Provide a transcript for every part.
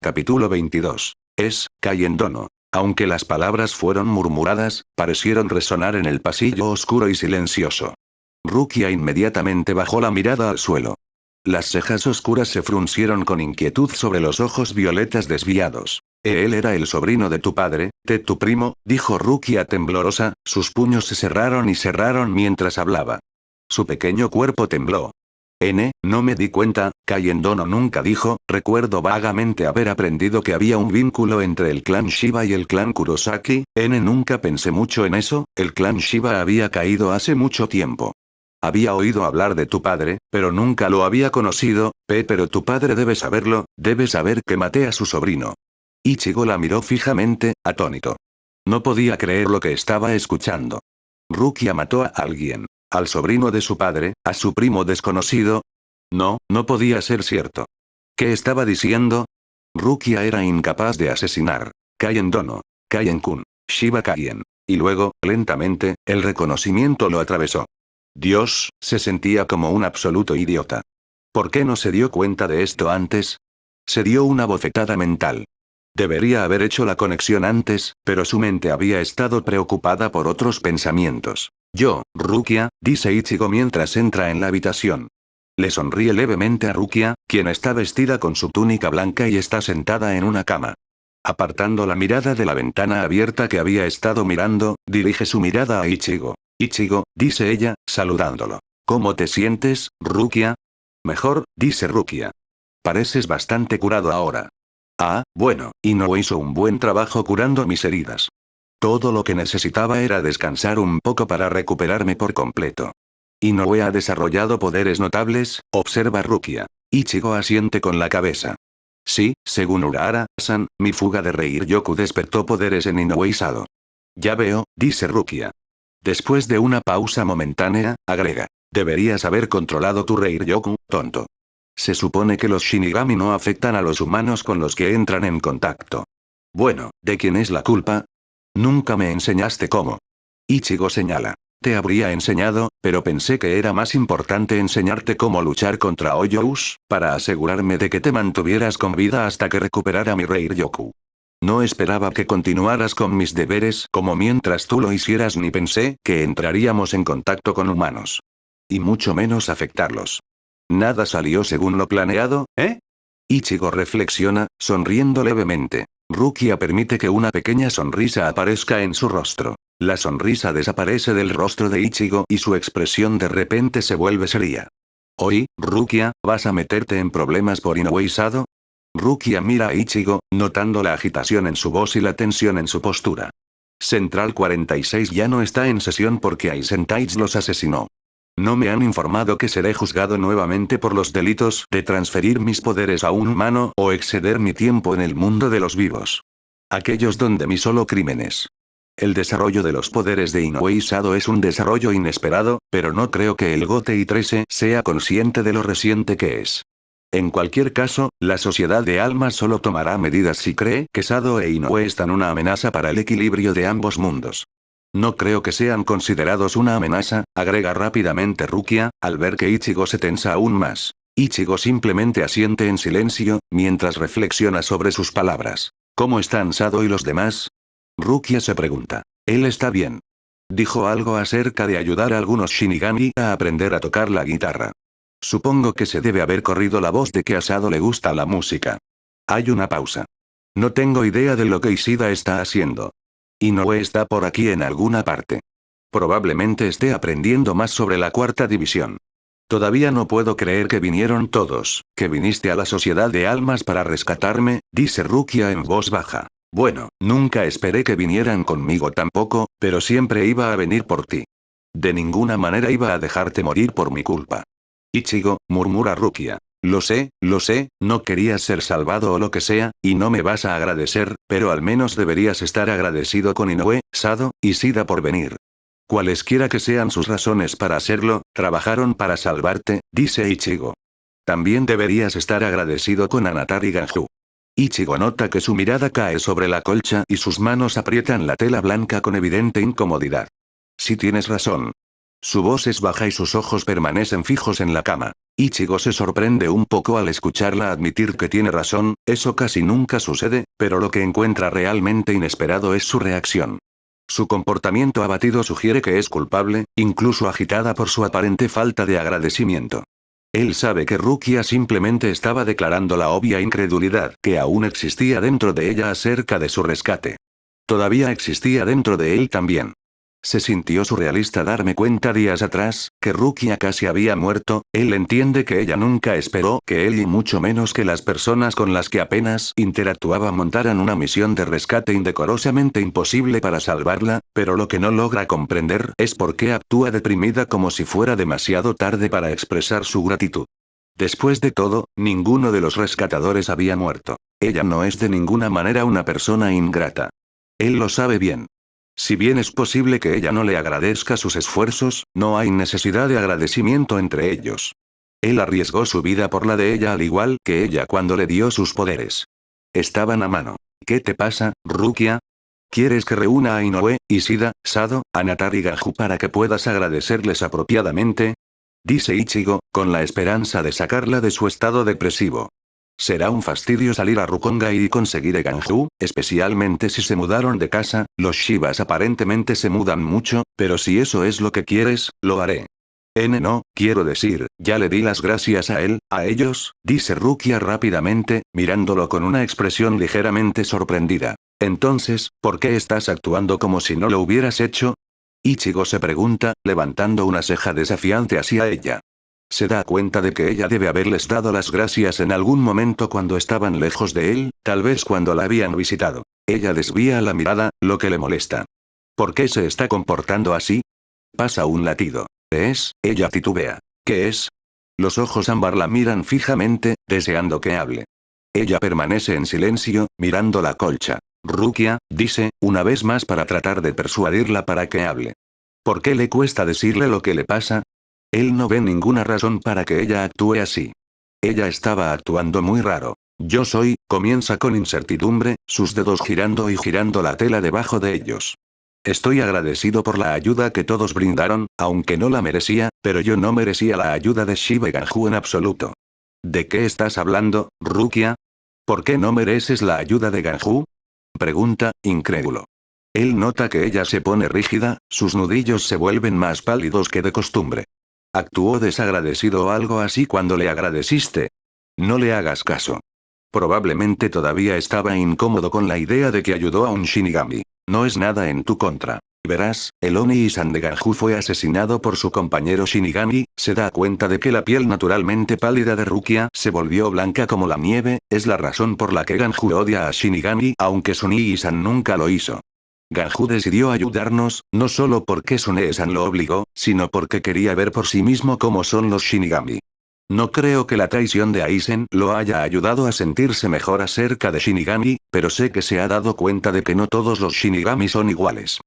Capítulo 22. Kaien Dono. Aunque las palabras fueron murmuradas, parecieron resonar en el pasillo oscuro y silencioso. Rukia inmediatamente bajó la mirada al suelo. Las cejas oscuras se fruncieron con inquietud sobre los ojos violetas desviados. Él era el sobrino de tu padre, tu primo, dijo Rukia temblorosa, sus puños se cerraron mientras hablaba. Su pequeño cuerpo tembló. No me di cuenta, Kaien Dono nunca dijo, recuerdo vagamente haber aprendido que había un vínculo entre el clan Shiba y el clan Kurosaki, nunca pensé mucho en eso, el clan Shiba había caído hace mucho tiempo. Había oído hablar de tu padre, pero nunca lo había conocido, pero tu padre debe saberlo, debe saber que maté a su sobrino. Ichigo la miró fijamente, atónito. No podía creer lo que estaba escuchando. Rukia mató a alguien. ¿Al sobrino de su padre, a su primo desconocido? No, no podía ser cierto. ¿Qué estaba diciendo? Rukia era incapaz de asesinar. Kaien Dono. Kaien-kun. Shiba Kaien. Y luego, lentamente, el reconocimiento lo atravesó. Dios, se sentía como un absoluto idiota. ¿Por qué no se dio cuenta de esto antes? Se dio una bofetada mental. Debería haber hecho la conexión antes, pero su mente había estado preocupada por otros pensamientos. Rukia, dice Ichigo mientras entra en la habitación. Le sonríe levemente a Rukia, quien está vestida con su túnica blanca y está sentada en una cama. Apartando la mirada de la ventana abierta que había estado mirando, dirige su mirada a Ichigo. Ichigo, dice ella, saludándolo. ¿Cómo te sientes, Rukia? Mejor, dice Rukia. Pareces bastante curado ahora. Ah, bueno, Inoue hizo un buen trabajo curando mis heridas. Todo lo que necesitaba era descansar un poco para recuperarme por completo. Inoue ha desarrollado poderes notables, observa Rukia. Ichigo asiente con la cabeza. Sí, según Urahara-san, mi fuga de Reiryoku despertó poderes en Inoue Sado. Ya veo, dice Rukia. Después de una pausa momentánea, agrega. Deberías haber controlado tu Reiryoku, tonto. Se supone que los Shinigami no afectan a los humanos con los que entran en contacto. Bueno, ¿de quién es la culpa? Nunca me enseñaste cómo. Ichigo señala. Te habría enseñado, pero pensé que era más importante enseñarte cómo luchar contra Oyous, para asegurarme de que te mantuvieras con vida hasta que recuperara mi Reiryoku. No esperaba que continuaras con mis deberes como mientras tú lo hicieras ni pensé que entraríamos en contacto con humanos. Y mucho menos afectarlos. Nada salió según lo planeado, Ichigo reflexiona, sonriendo levemente. Rukia permite que una pequeña sonrisa aparezca en su rostro. La sonrisa desaparece del rostro de Ichigo y su expresión de repente se vuelve seria. Oye, Rukia, ¿vas a meterte en problemas por Inoue Sado? Rukia mira a Ichigo, notando la agitación en su voz y la tensión en su postura. Central 46 ya no está en sesión porque Aizen Taits los asesinó. No me han informado que seré juzgado nuevamente por los delitos de transferir mis poderes a un humano o exceder mi tiempo en el mundo de los vivos. Aquellos donde mi solo crímenes. El desarrollo de los poderes de Inoue Sado es un desarrollo inesperado, pero no creo que el Gotei 13 sea consciente de lo reciente que es. En cualquier caso, la sociedad de almas solo tomará medidas si cree que Sado e Inoue están una amenaza para el equilibrio de ambos mundos. No creo que sean considerados una amenaza, agrega rápidamente Rukia, al ver que Ichigo se tensa aún más. Ichigo simplemente asiente en silencio, mientras reflexiona sobre sus palabras. ¿Cómo están Sado y los demás? Rukia se pregunta. Él está bien. Dijo algo acerca de ayudar a algunos Shinigami a aprender a tocar la guitarra. Supongo que se debe haber corrido la voz de que a Sado le gusta la música. Hay una pausa. No tengo idea de lo que Ishida está haciendo. Inoue está por aquí en alguna parte. Probablemente esté aprendiendo más sobre la cuarta división. Todavía no puedo creer que vinieron todos, que viniste a la sociedad de almas para rescatarme, dice Rukia en voz baja. Bueno, nunca esperé que vinieran conmigo tampoco, pero siempre iba a venir por ti. De ninguna manera iba a dejarte morir por mi culpa. Ichigo, murmura Rukia. Lo sé, no querías ser salvado o lo que sea, y no me vas a agradecer, pero al menos deberías estar agradecido con Inoue, Sado, y Ishida por venir. Cualesquiera que sean sus razones para hacerlo, trabajaron para salvarte, dice Ichigo. También deberías estar agradecido con Anatari y Ganju. Ichigo nota que su mirada cae sobre la colcha y sus manos aprietan la tela blanca con evidente incomodidad. Sí tienes razón. Su voz es baja y sus ojos permanecen fijos en la cama. Ichigo se sorprende un poco al escucharla admitir que tiene razón, eso casi nunca sucede, pero lo que encuentra realmente inesperado es su reacción. Su comportamiento abatido sugiere que es culpable, incluso agitada por su aparente falta de agradecimiento. Él sabe que Rukia simplemente estaba declarando la obvia incredulidad que aún existía dentro de ella acerca de su rescate. Todavía existía dentro de él también. Se sintió surrealista darme cuenta días atrás, que Rukia casi había muerto. Él entiende que ella nunca esperó que él y mucho menos que las personas con las que apenas interactuaba montaran una misión de rescate indecorosamente imposible para salvarla, pero lo que no logra comprender es por qué actúa deprimida como si fuera demasiado tarde para expresar su gratitud. Después de todo, ninguno de los rescatadores había muerto. Ella no es de ninguna manera una persona ingrata. Él lo sabe bien. Si bien es posible que ella no le agradezca sus esfuerzos, no hay necesidad de agradecimiento entre ellos. Él arriesgó su vida por la de ella al igual que ella cuando le dio sus poderes. Estaban a mano. ¿Qué te pasa, Rukia? ¿Quieres que reúna a Inoue, Ishida, Sado, Anatar y Ganju para que puedas agradecerles apropiadamente? Dice Ichigo, con la esperanza de sacarla de su estado depresivo. Será un fastidio salir a Rukonga y conseguir a Ganju, especialmente si se mudaron de casa. Los Shibas aparentemente se mudan mucho, pero si eso es lo que quieres, lo haré. No, quiero decir, ya le di las gracias a él, a ellos, dice Rukia rápidamente, mirándolo con una expresión ligeramente sorprendida. Entonces, ¿por qué estás actuando como si no lo hubieras hecho? Ichigo se pregunta, levantando una ceja desafiante hacia ella. Se da cuenta de que ella debe haberles dado las gracias en algún momento cuando estaban lejos de él, tal vez cuando la habían visitado. Ella desvía la mirada, lo que le molesta. ¿Por qué se está comportando así? Pasa un latido. ¿Qué es? Ella titubea. ¿Qué es? Los ojos ámbar la miran fijamente, deseando que hable. Ella permanece en silencio, mirando la colcha. Rukia, dice, una vez más para tratar de persuadirla para que hable. ¿Por qué le cuesta decirle lo que le pasa? Él no ve ninguna razón para que ella actúe así. Ella estaba actuando muy raro. Yo soy, comienza con incertidumbre, sus dedos girando y girando la tela debajo de ellos. Estoy agradecido por la ayuda que todos brindaron, aunque no la merecía, pero yo no merecía la ayuda de Shiba y Ganju en absoluto. ¿De qué estás hablando, Rukia? ¿Por qué no mereces la ayuda de Ganju? Pregunta, incrédulo. Él nota que ella se pone rígida, sus nudillos se vuelven más pálidos que de costumbre. ¿Actuó desagradecido o algo así cuando le agradeciste? No le hagas caso. Probablemente todavía estaba incómodo con la idea de que ayudó a un Shinigami. No es nada en tu contra. Verás, el Oni-san de Ganju fue asesinado por su compañero Shinigami. Se da cuenta de que la piel naturalmente pálida de Rukia se volvió blanca como la nieve. Es la razón por la que Ganju odia a Shinigami, aunque Sunii-san nunca lo hizo. Ganju decidió ayudarnos, no solo porque Sunee-san lo obligó, sino porque quería ver por sí mismo cómo son los Shinigami. No creo que la traición de Aizen lo haya ayudado a sentirse mejor acerca de Shinigami, pero sé que se ha dado cuenta de que no todos los Shinigami son iguales.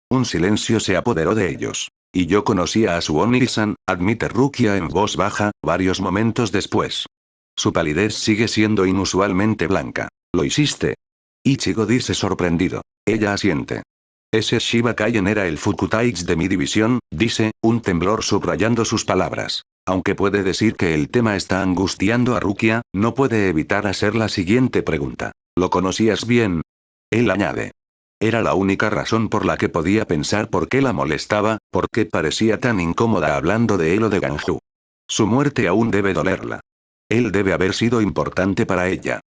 Un silencio se apoderó de ellos. Y yo conocía a su Oni-san, admite Rukia en voz baja, varios momentos después. Su palidez sigue siendo inusualmente blanca. ¿Lo hiciste? Ichigo dice sorprendido. Ella asiente. Ese Shiba Kaien era el Fukutaich de mi división, dice, un temblor subrayando sus palabras. Aunque puede decir que el tema está angustiando a Rukia, no puede evitar hacer la siguiente pregunta. ¿Lo conocías bien? Él añade. Era la única razón por la que podía pensar por qué la molestaba, por qué parecía tan incómoda hablando de él o de Ganju. Su muerte aún debe dolerla. Él debe haber sido importante para ella.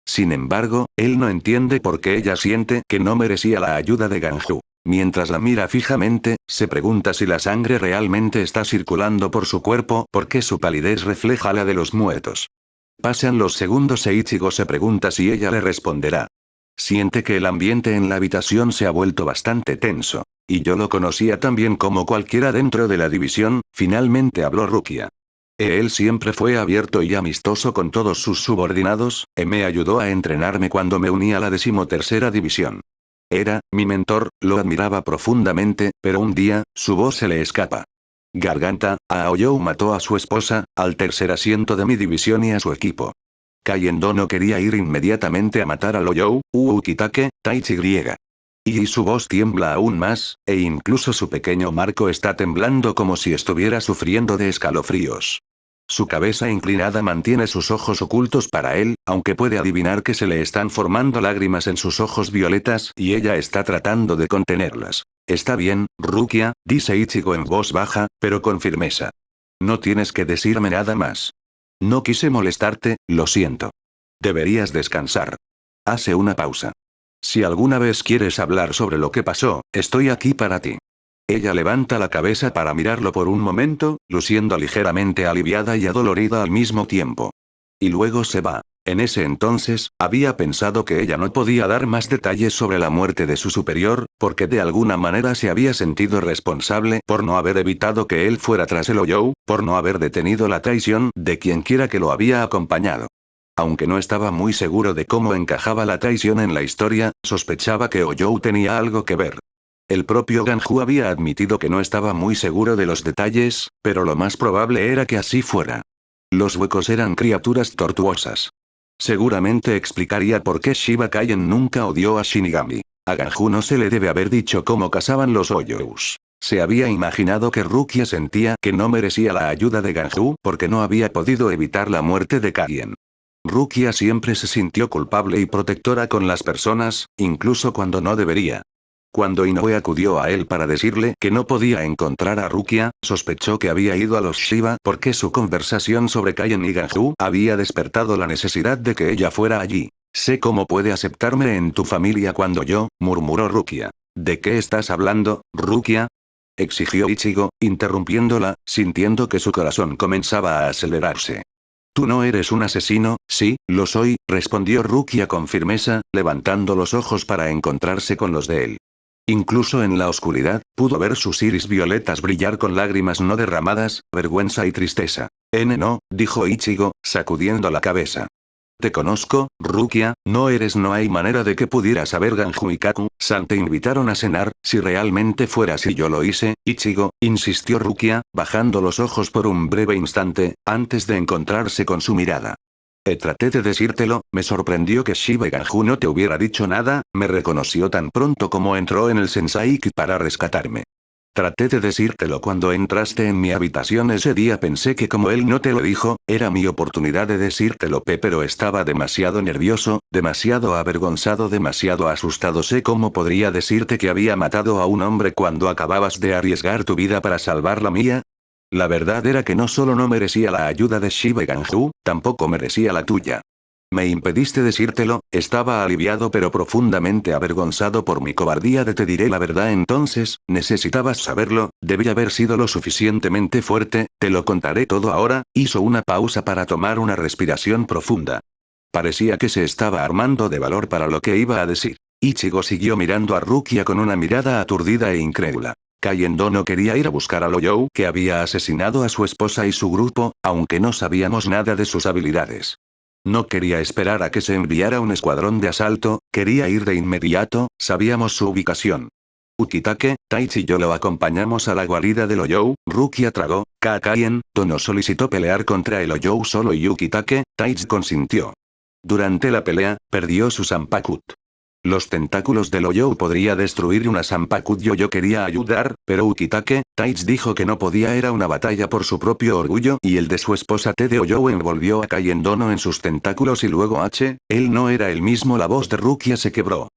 Sin embargo, él no entiende por qué ella siente que no merecía la ayuda de Ganju. Mientras la mira fijamente, se pregunta si la sangre realmente está circulando por su cuerpo porque su palidez refleja la de los muertos. Pasan los segundos e Ichigo se pregunta si ella le responderá. Siente que el ambiente en la habitación se ha vuelto bastante tenso. Y yo lo conocía tan bien como cualquiera dentro de la división, finalmente habló Rukia. Él siempre fue abierto y amistoso con todos sus subordinados, me ayudó a entrenarme cuando me uní a la 13ª división. Era, mi mentor, lo admiraba profundamente, pero un día, su voz se le escapa. Garganta, Aoyou mató a su esposa, al tercer asiento de mi división y a su equipo. Kaiendo no quería ir inmediatamente a matar a Loyou, Ukitake, Taichi griega. Y su voz tiembla aún más, e incluso su pequeño marco está temblando como si estuviera sufriendo de escalofríos. Su cabeza inclinada mantiene sus ojos ocultos para él, aunque puede adivinar que se le están formando lágrimas en sus ojos violetas y ella está tratando de contenerlas. Está bien, Rukia, dice Ichigo en voz baja, pero con firmeza. No tienes que decirme nada más. No quise molestarte, lo siento. Deberías descansar. Hace una pausa. Si alguna vez quieres hablar sobre lo que pasó, estoy aquí para ti. Ella levanta la cabeza para mirarlo por un momento, luciendo ligeramente aliviada y adolorida al mismo tiempo. Y luego se va. En ese entonces, había pensado que ella no podía dar más detalles sobre la muerte de su superior, porque de alguna manera se había sentido responsable por no haber evitado que él fuera tras el Oyou, por no haber detenido la traición de quienquiera que lo había acompañado. Aunque no estaba muy seguro de cómo encajaba la traición en la historia, sospechaba que Oyou tenía algo que ver. El propio Ganju había admitido que no estaba muy seguro de los detalles, pero lo más probable era que así fuera. Los huecos eran criaturas tortuosas. Seguramente explicaría por qué Shiba Kaien nunca odió a Shinigami. A Ganju no se le debe haber dicho cómo cazaban los Oyous. Se había imaginado que Rukia sentía que no merecía la ayuda de Ganju porque no había podido evitar la muerte de Kaien. Rukia siempre se sintió culpable y protectora con las personas, incluso cuando no debería. Cuando Inoue acudió a él para decirle que no podía encontrar a Rukia, sospechó que había ido a los Shiba porque su conversación sobre Kaien y Ganju había despertado la necesidad de que ella fuera allí. Sé cómo puede aceptarme en tu familia cuando yo, murmuró Rukia. ¿De qué estás hablando, Rukia? Exigió Ichigo, interrumpiéndola, sintiendo que su corazón comenzaba a acelerarse. Tú no eres un asesino, sí, lo soy, respondió Rukia con firmeza, levantando los ojos para encontrarse con los de él. Incluso en la oscuridad, pudo ver sus iris violetas brillar con lágrimas no derramadas, vergüenza y tristeza. No, dijo Ichigo, sacudiendo la cabeza. Te conozco, Rukia, no hay manera de que pudiera saber Ganju y Kaku-san te invitaron a cenar, si realmente fuera así yo lo hice, Ichigo, insistió Rukia, bajando los ojos por un breve instante, antes de encontrarse con su mirada. Traté de decírtelo, me sorprendió que Shiba Ganju no te hubiera dicho nada, me reconoció tan pronto como entró en el Sensaiki para rescatarme. Traté de decírtelo cuando entraste en mi habitación ese día pensé que como él no te lo dijo, era mi oportunidad de decírtelo pero estaba demasiado nervioso, demasiado avergonzado, demasiado asustado. Sé cómo podría decirte que había matado a un hombre cuando acababas de arriesgar tu vida para salvar la mía. La verdad era que no solo no merecía la ayuda de Shiba Ganju, tampoco merecía la tuya. Me impediste decírtelo, estaba aliviado pero profundamente avergonzado por mi cobardía de te diré la verdad entonces, necesitabas saberlo, debí haber sido lo suficientemente fuerte, te lo contaré todo ahora, hizo una pausa para tomar una respiración profunda. Parecía que se estaba armando de valor para lo que iba a decir. Ichigo siguió mirando a Rukia con una mirada aturdida e incrédula. Kaiendo no quería ir a buscar a Loyou que había asesinado a su esposa y su grupo, aunque no sabíamos nada de sus habilidades. No quería esperar a que se enviara un escuadrón de asalto, quería ir de inmediato, sabíamos su ubicación. Ukitake, Taichi y yo lo acompañamos a la guarida del Oyou, Rukia tragó, Kakaien, Tono solicitó pelear contra el Oyou solo y Ukitake, Taichi consintió. Durante la pelea, perdió su Zanpakuto. Los tentáculos del Oyou podría destruir una Zanpakuto. Yo quería ayudar, pero Ukitake, Taichi dijo que no podía, era una batalla por su propio orgullo y el de su esposa de Oyou envolvió a Kaiendono en sus tentáculos y luego él no era el mismo. La voz de Rukia se quebró.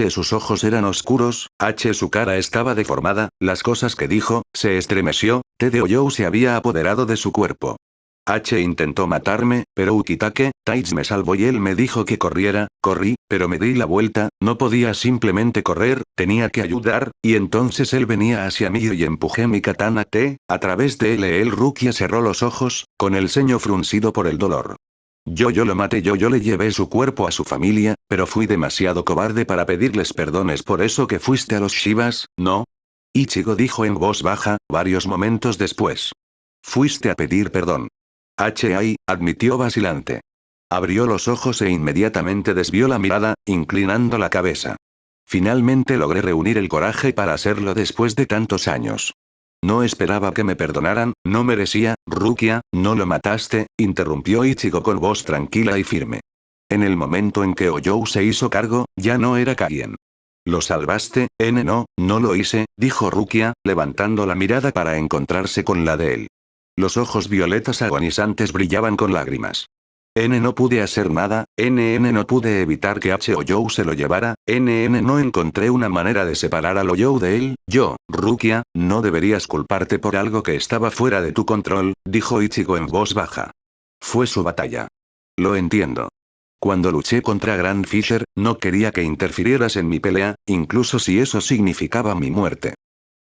Sus ojos eran oscuros, su cara estaba deformada, las cosas que dijo, se estremeció, de Oyou se había apoderado de su cuerpo. Intentó matarme, pero Ukitake, Taichi me salvó y él me dijo que corriera, corrí, pero me di la vuelta, no podía simplemente correr, tenía que ayudar, y entonces él venía hacia mí y empujé mi katana a través de él. Rukia cerró los ojos, con el ceño fruncido por el dolor. Yo lo maté, yo le llevé su cuerpo a su familia, pero fui demasiado cobarde para pedirles perdón. ¿Es por eso que fuiste a los Shibas, no? Ichigo dijo en voz baja, varios momentos después. Fuiste a pedir perdón. Admitió vacilante. Abrió los ojos e inmediatamente desvió la mirada, inclinando la cabeza. Finalmente logré reunir el coraje para hacerlo después de tantos años. No esperaba que me perdonaran, no merecía, Rukia, no lo mataste, interrumpió Ichigo con voz tranquila y firme. En el momento en que Oyou se hizo cargo, ya no era Kaien. ¿Lo salvaste, N? No, no lo hice, dijo Rukia, levantando la mirada para encontrarse con la de él. Los ojos violetas agonizantes brillaban con lágrimas. N, no pude hacer nada, NN, no pude evitar que H o Youo se lo llevara, NN, no encontré una manera de separar a lo Youo de él. Yo, Rukia, no deberías culparte por algo que estaba fuera de tu control, dijo Ichigo en voz baja. Fue su batalla. Lo entiendo. Cuando luché contra Grand Fisher, no quería que interfirieras en mi pelea, incluso si eso significaba mi muerte.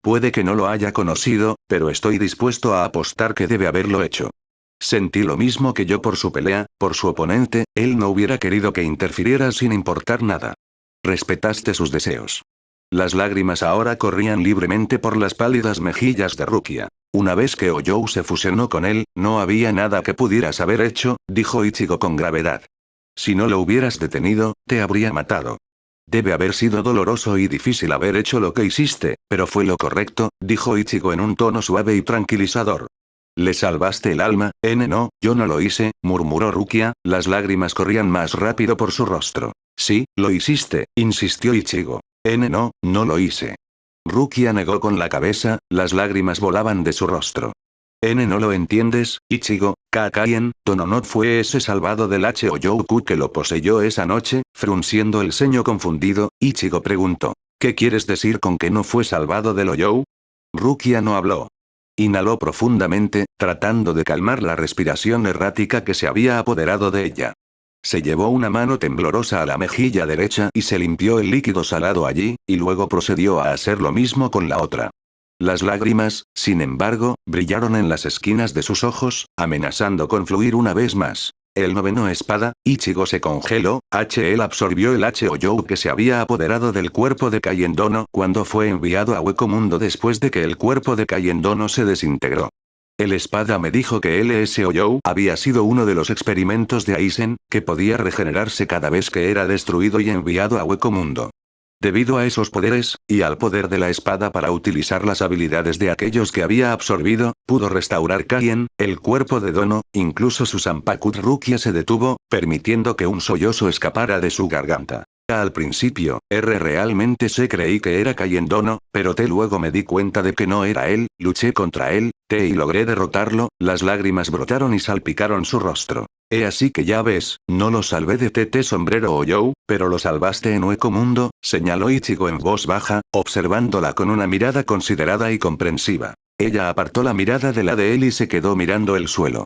Puede que no lo haya conocido, pero estoy dispuesto a apostar que debe haberlo hecho. Sentí lo mismo que yo por su pelea, por su oponente, él no hubiera querido que interfirieras sin importar nada. Respetaste sus deseos. Las lágrimas ahora corrían libremente por las pálidas mejillas de Rukia. Una vez que Oyou se fusionó con él, no había nada que pudieras haber hecho, dijo Ichigo con gravedad. Si no lo hubieras detenido, te habría matado. Debe haber sido doloroso y difícil haber hecho lo que hiciste, pero fue lo correcto, dijo Ichigo en un tono suave y tranquilizador. Le salvaste el alma, N. No, yo no lo hice, murmuró Rukia, las lágrimas corrían más rápido por su rostro. Sí, lo hiciste, insistió Ichigo. N. No, no lo hice. Rukia negó con la cabeza, las lágrimas volaban de su rostro. N, no lo entiendes, Ichigo, Kakaien, Tono fue ese salvado del H-Oyouku que lo poseyó esa noche, frunciendo el ceño confundido, Ichigo preguntó. ¿Qué quieres decir con que no fue salvado del Oyou? Rukia no habló. Inhaló profundamente, tratando de calmar la respiración errática que se había apoderado de ella. Se llevó una mano temblorosa a la mejilla derecha y se limpió el líquido salado allí, y luego procedió a hacer lo mismo con la otra. Las lágrimas, sin embargo, brillaron en las esquinas de sus ojos, amenazando con fluir una vez más. El noveno espada, Ichigo se congeló, él absorbió el H-Oyou que se había apoderado del cuerpo de Kaiendono cuando fue enviado a Hueco Mundo después de que el cuerpo de Kaiendono se desintegró. El espada me dijo que LS-Oyou había sido uno de los experimentos de Aizen, que podía regenerarse cada vez que era destruido y enviado a Hueco Mundo. Debido a esos poderes, y al poder de la espada para utilizar las habilidades de aquellos que había absorbido, pudo restaurar Kaien, el cuerpo de Dono, incluso su Zanpakuto Rukia se detuvo, permitiendo que un sollozo escapara de su garganta. Al principio, realmente creí que era Kaien Dono, pero luego me di cuenta de que no era él, luché contra él, y logré derrotarlo, las lágrimas brotaron y salpicaron su rostro. Así que ya ves, no lo salvé de sombrero Oyou, pero lo salvaste en Hueco Mundo, señaló Ichigo en voz baja, observándola con una mirada considerada y comprensiva. Ella apartó la mirada de la de él y se quedó mirando el suelo.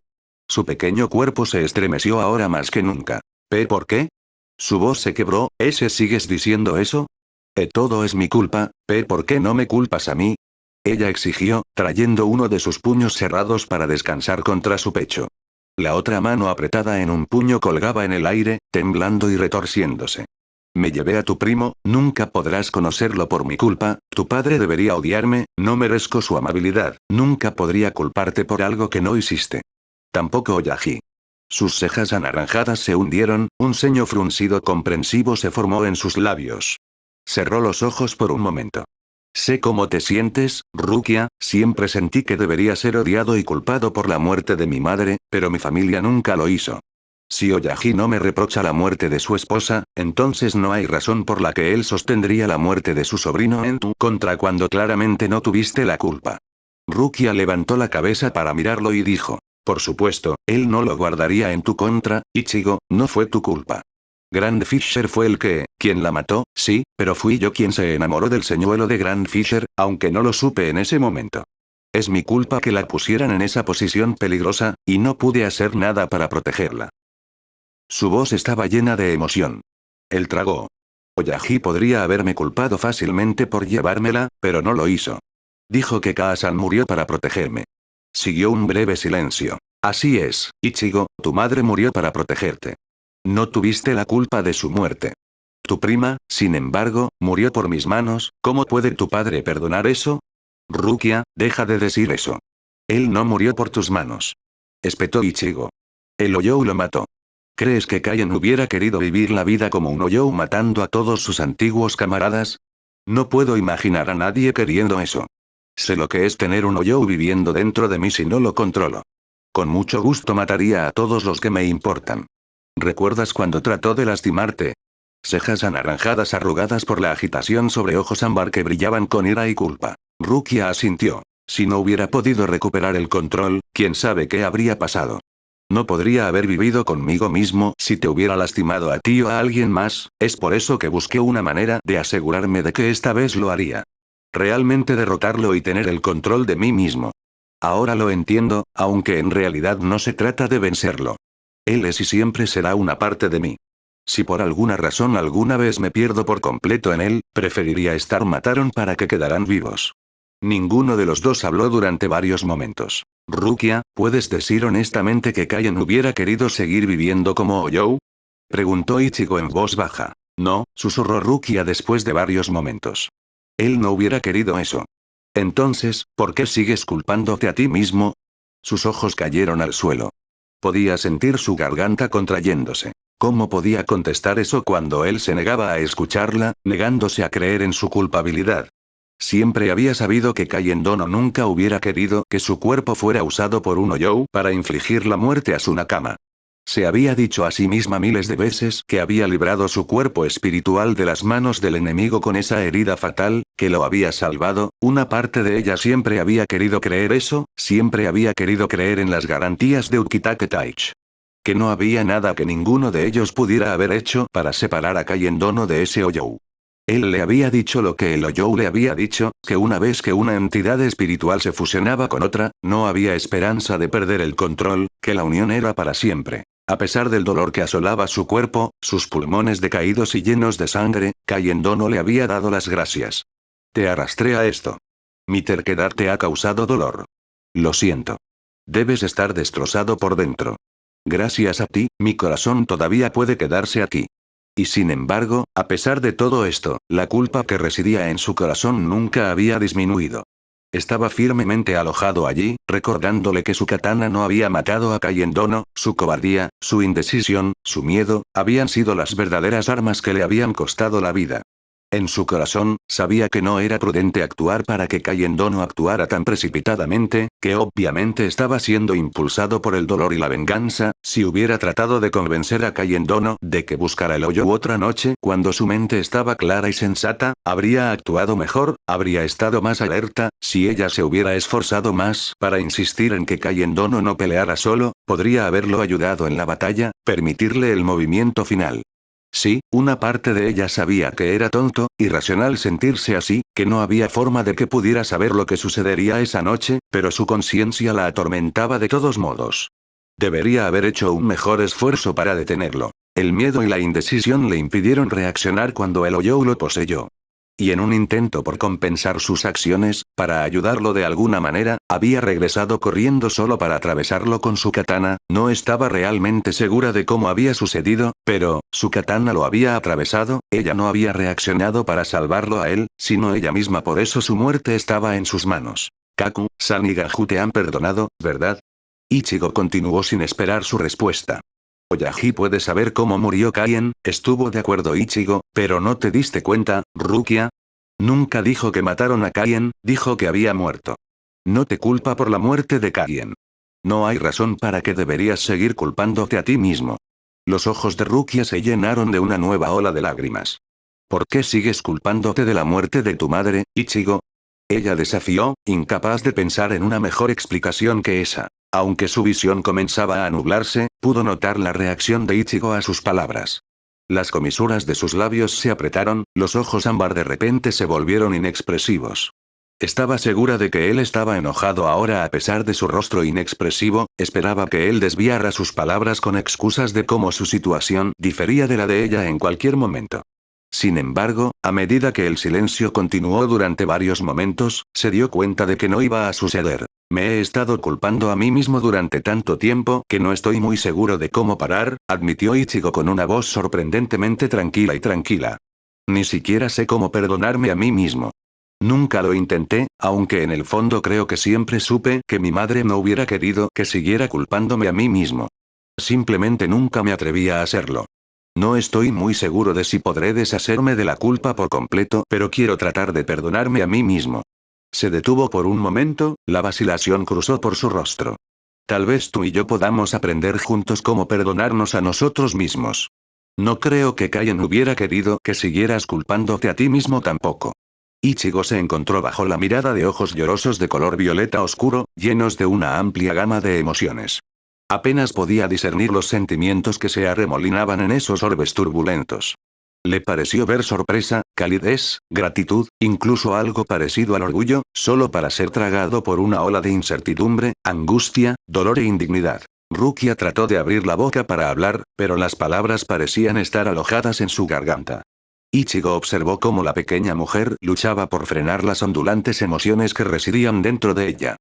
Su pequeño cuerpo se estremeció ahora más que nunca. ¿Por qué? Su voz se quebró, ¿sigues diciendo eso? Todo es mi culpa, ¿por qué no me culpas a mí? Ella exigió, trayendo uno de sus puños cerrados para descansar contra su pecho. La otra mano apretada en un puño colgaba en el aire, temblando y retorciéndose. Me llevé a tu primo, nunca podrás conocerlo por mi culpa, tu padre debería odiarme, no merezco su amabilidad, nunca podría culparte por algo que no hiciste. Tampoco Oyaji. Sus cejas anaranjadas se hundieron, un ceño fruncido comprensivo se formó en sus labios. Cerró los ojos por un momento. Sé cómo te sientes, Rukia, siempre sentí que debería ser odiado y culpado por la muerte de mi madre, pero mi familia nunca lo hizo. Si Oyaji no me reprocha la muerte de su esposa, entonces no hay razón por la que él sostendría la muerte de su sobrino en tu contra cuando claramente no tuviste la culpa. Rukia levantó la cabeza para mirarlo y dijo. Por supuesto, él no lo guardaría en tu contra, Ichigo, no fue tu culpa. Grand Fisher fue quien la mató, sí, pero fui yo quien se enamoró del señuelo de Grand Fisher, aunque no lo supe en ese momento. Es mi culpa que la pusieran en esa posición peligrosa, y no pude hacer nada para protegerla. Su voz estaba llena de emoción. Él tragó. Oyaji podría haberme culpado fácilmente por llevármela, pero no lo hizo. Dijo que Kaasan murió para protegerme. Siguió un breve silencio. Así es, Ichigo, tu madre murió para protegerte. No tuviste la culpa de su muerte. Tu prima, sin embargo, murió por mis manos, ¿cómo puede tu padre perdonar eso? Rukia, deja de decir eso. Él no murió por tus manos. Espetó Ichigo. El Oyou lo mató. ¿Crees que Kaien hubiera querido vivir la vida como un Oyou matando a todos sus antiguos camaradas? No puedo imaginar a nadie queriendo eso. Sé lo que es tener un Oyou viviendo dentro de mí si no lo controlo. Con mucho gusto mataría a todos los que me importan. ¿Recuerdas cuando trató de lastimarte? Cejas anaranjadas arrugadas por la agitación sobre ojos ámbar que brillaban con ira y culpa. Rukia asintió. Si no hubiera podido recuperar el control, quién sabe qué habría pasado. No podría haber vivido conmigo mismo si te hubiera lastimado a ti o a alguien más, es por eso que busqué una manera de asegurarme de que esta vez lo haría. Realmente derrotarlo y tener el control de mí mismo. Ahora lo entiendo, aunque en realidad no se trata de vencerlo. Él es y siempre será una parte de mí. Si por alguna razón alguna vez me pierdo por completo en él, preferiría estar mataron para que quedaran vivos. Ninguno de los dos habló durante varios momentos. Rukia, ¿puedes decir honestamente que Kaien hubiera querido seguir viviendo como Oyou? Preguntó Ichigo en voz baja. No, susurró Rukia después de varios momentos. Él no hubiera querido eso. Entonces, ¿por qué sigues culpándote a ti mismo? Sus ojos cayeron al suelo. Podía sentir su garganta contrayéndose. ¿Cómo podía contestar eso cuando él se negaba a escucharla, negándose a creer en su culpabilidad? Siempre había sabido que Kaien Dono nunca hubiera querido que su cuerpo fuera usado por un Oyou para infligir la muerte a su Nakama. Se había dicho a sí misma miles de veces que había librado su cuerpo espiritual de las manos del enemigo con esa herida fatal, que lo había salvado. Una parte de ella siempre había querido creer eso, siempre había querido creer en las garantías de Ukitake Taich. Que no había nada que ninguno de ellos pudiera haber hecho para separar a Kaien Dono de ese Oyou. Él le había dicho lo que el Oyou le había dicho, que una vez que una entidad espiritual se fusionaba con otra, no había esperanza de perder el control, que la unión era para siempre. A pesar del dolor que asolaba su cuerpo, sus pulmones decaídos y llenos de sangre, Kaien Dono le había dado las gracias. Te arrastré a esto. Mi terquedad te ha causado dolor. Lo siento. Debes estar destrozado por dentro. Gracias a ti, mi corazón todavía puede quedarse aquí. Y sin embargo, a pesar de todo esto, la culpa que residía en su corazón nunca había disminuido. Estaba firmemente alojado allí, recordándole que su katana no había matado a Kaien Dono, su cobardía, su indecisión, su miedo, habían sido las verdaderas armas que le habían costado la vida. En su corazón, sabía que no era prudente actuar para que Kaien Dono actuara tan precipitadamente, que obviamente estaba siendo impulsado por el dolor y la venganza. Si hubiera tratado de convencer a Kaien Dono de que buscara el Oyou otra noche cuando su mente estaba clara y sensata, habría actuado mejor, habría estado más alerta. Si ella se hubiera esforzado más para insistir en que Kaien Dono no peleara solo, podría haberlo ayudado en la batalla, permitirle el movimiento final. Sí, una parte de ella sabía que era tonto, irracional sentirse así, que no había forma de que pudiera saber lo que sucedería esa noche, pero su conciencia la atormentaba de todos modos. Debería haber hecho un mejor esfuerzo para detenerlo. El miedo y la indecisión le impidieron reaccionar cuando el Oyou lo poseyó. Y en un intento por compensar sus acciones, para ayudarlo de alguna manera, había regresado corriendo solo para atravesarlo con su katana. No estaba realmente segura de cómo había sucedido, pero, su katana lo había atravesado, ella no había reaccionado para salvarlo a él, sino ella misma, por eso su muerte estaba en sus manos. Kaku, San y Gahu te han perdonado, ¿verdad? Ichigo continuó sin esperar su respuesta. Oyagi puede saber cómo murió Kaien, estuvo de acuerdo Ichigo, pero no te diste cuenta, Rukia. Nunca dijo que mataron a Kaien, dijo que había muerto. No te culpa por la muerte de Kaien. No hay razón para que deberías seguir culpándote a ti mismo. Los ojos de Rukia se llenaron de una nueva ola de lágrimas. ¿Por qué sigues culpándote de la muerte de tu madre, Ichigo? Ella desafió, incapaz de pensar en una mejor explicación que esa. Aunque su visión comenzaba a nublarse, pudo notar la reacción de Ichigo a sus palabras. Las comisuras de sus labios se apretaron, los ojos ámbar de repente se volvieron inexpresivos. Estaba segura de que él estaba enojado ahora a pesar de su rostro inexpresivo, esperaba que él desviara sus palabras con excusas de cómo su situación difería de la de ella en cualquier momento. Sin embargo, a medida que el silencio continuó durante varios momentos, se dio cuenta de que no iba a suceder. Me he estado culpando a mí mismo durante tanto tiempo que no estoy muy seguro de cómo parar, admitió Ichigo con una voz sorprendentemente tranquila. Ni siquiera sé cómo perdonarme a mí mismo. Nunca lo intenté, aunque en el fondo creo que siempre supe que mi madre no hubiera querido que siguiera culpándome a mí mismo. Simplemente nunca me atreví a hacerlo. No estoy muy seguro de si podré deshacerme de la culpa por completo, pero quiero tratar de perdonarme a mí mismo. Se detuvo por un momento, la vacilación cruzó por su rostro. Tal vez tú y yo podamos aprender juntos cómo perdonarnos a nosotros mismos. No creo que Kaien hubiera querido que siguieras culpándote a ti mismo tampoco. Ichigo se encontró bajo la mirada de ojos llorosos de color violeta oscuro, llenos de una amplia gama de emociones. Apenas podía discernir los sentimientos que se arremolinaban en esos orbes turbulentos. Le pareció ver sorpresa, calidez, gratitud, incluso algo parecido al orgullo, solo para ser tragado por una ola de incertidumbre, angustia, dolor e indignidad. Rukia trató de abrir la boca para hablar, pero las palabras parecían estar alojadas en su garganta. Ichigo observó cómo la pequeña mujer luchaba por frenar las ondulantes emociones que residían dentro de ella.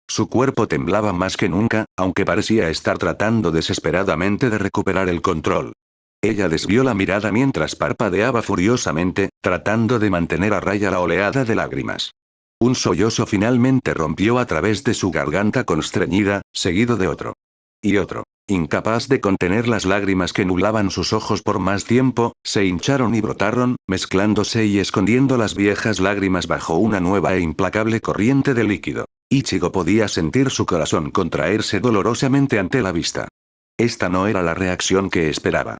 Su cuerpo temblaba más que nunca, aunque parecía estar tratando desesperadamente de recuperar el control. Ella desvió la mirada mientras parpadeaba furiosamente, tratando de mantener a raya la oleada de lágrimas. Un sollozo finalmente rompió a través de su garganta constreñida, seguido de otro. Y otro. Incapaz de contener las lágrimas que nublaban sus ojos por más tiempo, se hincharon y brotaron, mezclándose y escondiendo las viejas lágrimas bajo una nueva e implacable corriente de líquido. Ichigo podía sentir su corazón contraerse dolorosamente ante la vista. Esta no era la reacción que esperaba.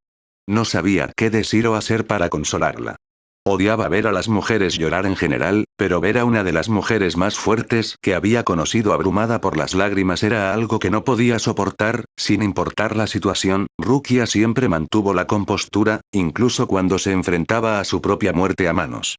No sabía qué decir o hacer para consolarla. Odiaba ver a las mujeres llorar en general, pero ver a una de las mujeres más fuertes que había conocido abrumada por las lágrimas era algo que no podía soportar. Sin importar la situación, Rukia siempre mantuvo la compostura, incluso cuando se enfrentaba a su propia muerte a manos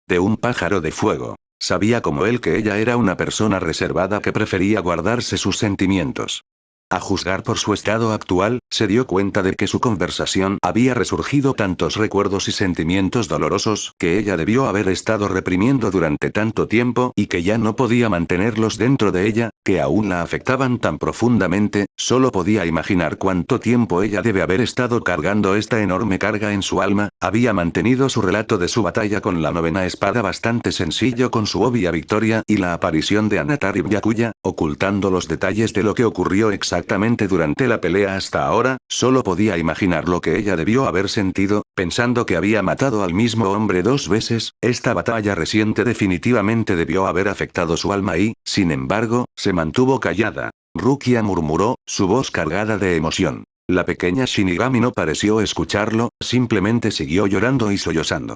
de un pájaro de fuego. Sabía como él que ella era una persona reservada que prefería guardarse sus sentimientos. A juzgar por su estado actual, se dio cuenta de que su conversación había resurgido tantos recuerdos y sentimientos dolorosos que ella debió haber estado reprimiendo durante tanto tiempo y que ya no podía mantenerlos dentro de ella, que aún la afectaban tan profundamente. Solo podía imaginar cuánto tiempo ella debe haber estado cargando esta enorme carga en su alma. Había mantenido su relato de su batalla con la novena espada bastante sencillo con su obvia victoria y la aparición de Anatar y Byakuya, ocultando los detalles de lo que ocurrió exactamente durante la pelea hasta ahora. Solo podía imaginar lo que ella debió haber sentido, pensando que había matado al mismo hombre 2 veces. Esta batalla reciente definitivamente debió haber afectado su alma y, sin embargo, se mantuvo callada. Rukia murmuró, su voz cargada de emoción. La pequeña Shinigami no pareció escucharlo, simplemente siguió llorando y sollozando.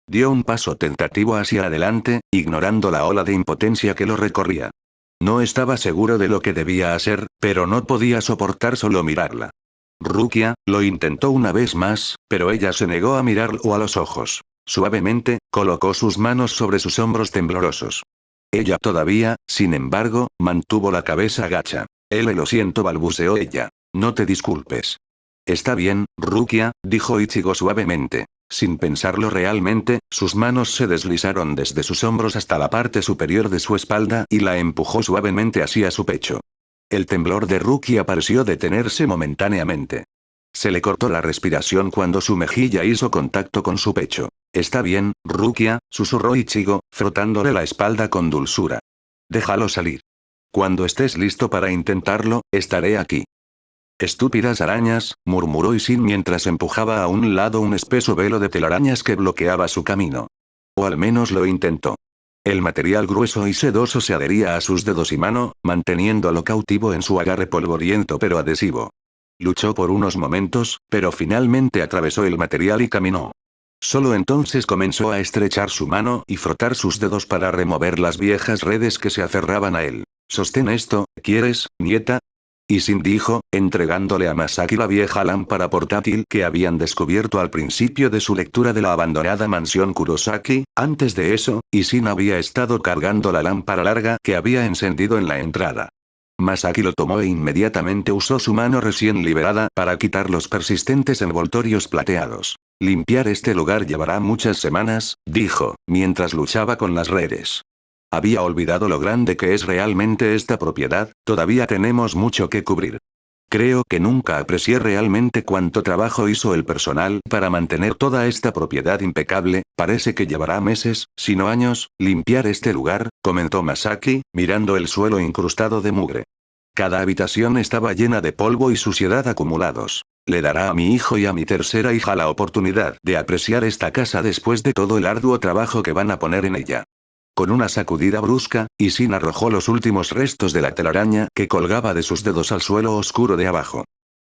Dio un paso tentativo hacia adelante, ignorando la ola de impotencia que lo recorría. No estaba seguro de lo que debía hacer, pero no podía soportar solo mirarla. Rukia, lo intentó una vez más, pero ella se negó a mirarlo a los ojos. Suavemente, colocó sus manos sobre sus hombros temblorosos. Ella todavía, sin embargo, mantuvo la cabeza gacha. Lo siento, balbuceó ella. No te disculpes. Está bien, Rukia, dijo Ichigo suavemente. Sin pensarlo realmente, sus manos se deslizaron desde sus hombros hasta la parte superior de su espalda y la empujó suavemente hacia su pecho. El temblor de Rukia pareció detenerse momentáneamente. Se le cortó la respiración cuando su mejilla hizo contacto con su pecho. Está bien, Rukia, susurró Ichigo, frotándole la espalda con dulzura. Déjalo salir. Cuando estés listo para intentarlo, estaré aquí. Estúpidas arañas, murmuró Isin mientras empujaba a un lado un espeso velo de telarañas que bloqueaba su camino. O al menos lo intentó. El material grueso y sedoso se adhería a sus dedos y mano, manteniéndolo cautivo en su agarre polvoriento pero adhesivo. Luchó por unos momentos, pero finalmente atravesó el material y caminó. Solo entonces comenzó a estrechar su mano y frotar sus dedos para remover las viejas redes que se aferraban a él. Sostén esto, ¿quieres, nieta? Isin dijo, entregándole a Masaki la vieja lámpara portátil que habían descubierto al principio de su lectura de la abandonada mansión Kurosaki. Antes de eso, Isin había estado cargando la lámpara larga que había encendido en la entrada. Masaki lo tomó e inmediatamente usó su mano recién liberada para quitar los persistentes envoltorios plateados. Limpiar este lugar llevará muchas semanas, dijo, mientras luchaba con las redes. Había olvidado lo grande que es realmente esta propiedad. Todavía tenemos mucho que cubrir. Creo que nunca aprecié realmente cuánto trabajo hizo el personal para mantener toda esta propiedad impecable. Parece que llevará meses, si no años, limpiar este lugar, comentó Masaki, mirando el suelo incrustado de mugre. Cada habitación estaba llena de polvo y suciedad acumulados. Le dará a mi hijo y a mi tercera hija la oportunidad de apreciar esta casa después de todo el arduo trabajo que van a poner en ella. Con una sacudida brusca, Isin arrojó los últimos restos de la telaraña que colgaba de sus dedos al suelo oscuro de abajo.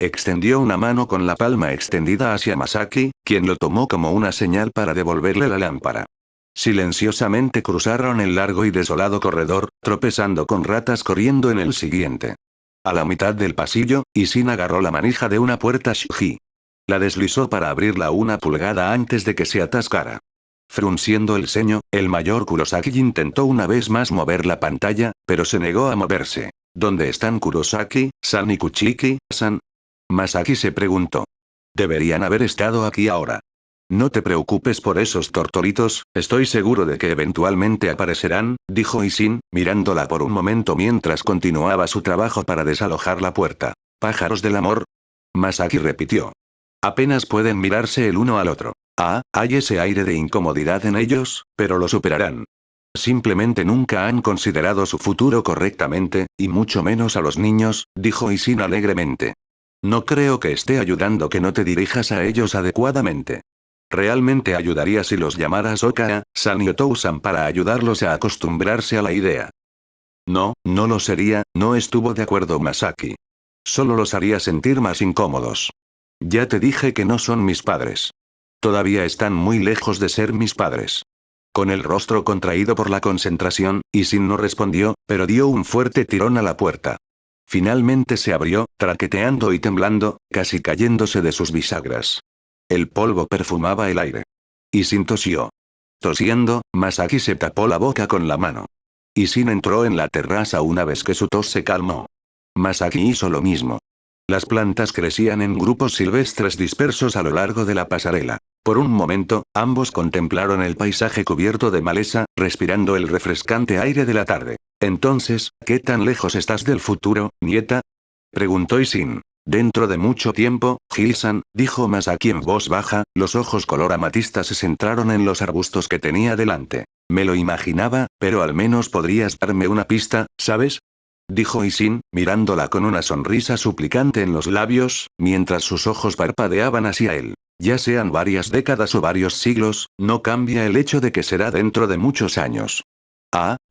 Extendió una mano con la palma extendida hacia Masaki, quien lo tomó como una señal para devolverle la lámpara. Silenciosamente cruzaron el largo y desolado corredor, tropezando con ratas corriendo en el siguiente. A la mitad del pasillo, Isin agarró la manija de una puerta Shuji. La deslizó para abrirla una pulgada antes de que se atascara. Frunciendo el ceño, el mayor Kurosaki intentó una vez más mover la pantalla, pero se negó a moverse. ¿Dónde están Kurosaki-san y Kuchiki-san? Masaki se preguntó. Deberían haber estado aquí ahora. No te preocupes por esos tortolitos, estoy seguro de que eventualmente aparecerán, dijo Isin, mirándola por un momento mientras continuaba su trabajo para desalojar la puerta. ¿Pájaros del amor? Masaki repitió. Apenas pueden mirarse el uno al otro. Hay ese aire de incomodidad en ellos, pero lo superarán. Simplemente nunca han considerado su futuro correctamente, y mucho menos a los niños, dijo Isin alegremente. No creo que esté ayudando que no te dirijas a ellos adecuadamente. Realmente ayudaría si los llamaras Oka-san y Otou-san para ayudarlos a acostumbrarse a la idea. No, no lo sería, no estuvo de acuerdo Masaki. Solo los haría sentir más incómodos. Ya te dije que no son mis padres. Todavía están muy lejos de ser mis padres. Con el rostro contraído por la concentración, Isin no respondió, pero dio un fuerte tirón a la puerta. Finalmente se abrió, traqueteando y temblando, casi cayéndose de sus bisagras. El polvo perfumaba el aire. Isin tosió. Tosiendo, Masaki se tapó la boca con la mano. Isin entró en la terraza una vez que su tos se calmó. Masaki hizo lo mismo. Las plantas crecían en grupos silvestres dispersos a lo largo de la pasarela. Por un momento, ambos contemplaron el paisaje cubierto de maleza, respirando el refrescante aire de la tarde. Entonces, ¿qué tan lejos estás del futuro, nieta? Preguntó Isin. Dentro de mucho tiempo, Gilsan, dijo Masaki en voz baja, los ojos color amatista se centraron en los arbustos que tenía delante. Me lo imaginaba, pero al menos podrías darme una pista, ¿sabes? Dijo Isin, mirándola con una sonrisa suplicante en los labios, mientras sus ojos parpadeaban hacia él. Ya sean varias décadas o varios siglos, no cambia el hecho de que será dentro de muchos años.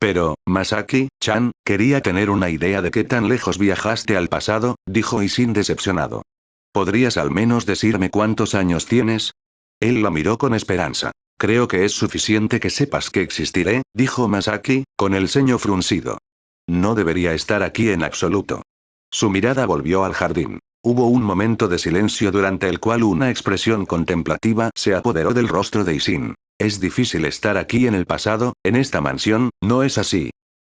Pero, Masaki-chan, quería tener una idea de qué tan lejos viajaste al pasado, dijo Isin decepcionado. ¿Podrías al menos decirme cuántos años tienes? Él la miró con esperanza. Creo que es suficiente que sepas que existiré, dijo Masaki, con el ceño fruncido. No debería estar aquí en absoluto. Su mirada volvió al jardín. Hubo un momento de silencio durante el cual una expresión contemplativa se apoderó del rostro de Isin. Es difícil estar aquí en el pasado, en esta mansión, ¿no es así?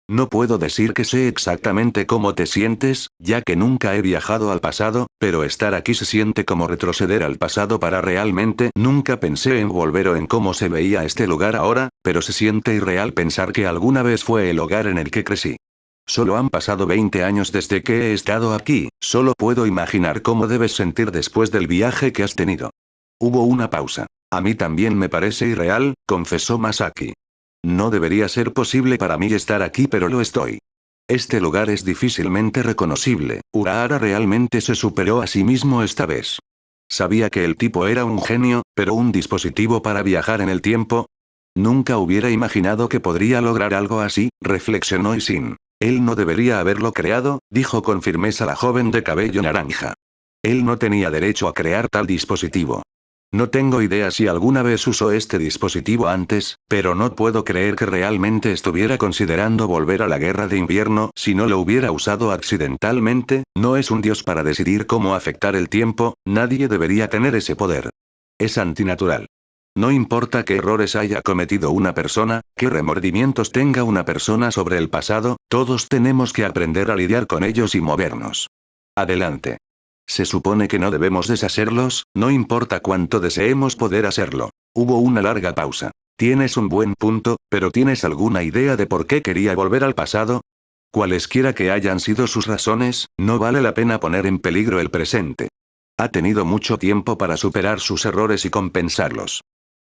No puedo decir que sé exactamente cómo te sientes, ya que nunca he viajado al pasado, pero estar aquí se siente como retroceder al pasado para realmente. Nunca pensé en volver o en cómo se veía este lugar ahora, pero se siente irreal pensar que alguna vez fue el hogar en el que crecí. Solo han pasado 20 años desde que he estado aquí, solo puedo imaginar cómo debes sentir después del viaje que has tenido. Hubo una pausa. A mí también me parece irreal, confesó Masaki. No debería ser posible para mí estar aquí, pero lo estoy. Este lugar es difícilmente reconocible. Urahara realmente se superó a sí mismo esta vez. Sabía que el tipo era un genio, pero un dispositivo para viajar en el tiempo. Nunca hubiera imaginado que podría lograr algo así, reflexionó Isin. Él no debería haberlo creado, dijo con firmeza la joven de cabello naranja. Él no tenía derecho a crear tal dispositivo. No tengo idea si alguna vez usó este dispositivo antes, pero no puedo creer que realmente estuviera considerando volver a la guerra de invierno si no lo hubiera usado accidentalmente. No es un dios para decidir cómo afectar el tiempo, nadie debería tener ese poder. Es antinatural. No importa qué errores haya cometido una persona, qué remordimientos tenga una persona sobre el pasado, todos tenemos que aprender a lidiar con ellos y movernos. Adelante. Se supone que no debemos deshacerlos, no importa cuánto deseemos poder hacerlo. Hubo una larga pausa. Tienes un buen punto, pero ¿tienes alguna idea de por qué quería volver al pasado? Cualesquiera que hayan sido sus razones, no vale la pena poner en peligro el presente. Ha tenido mucho tiempo para superar sus errores y compensarlos.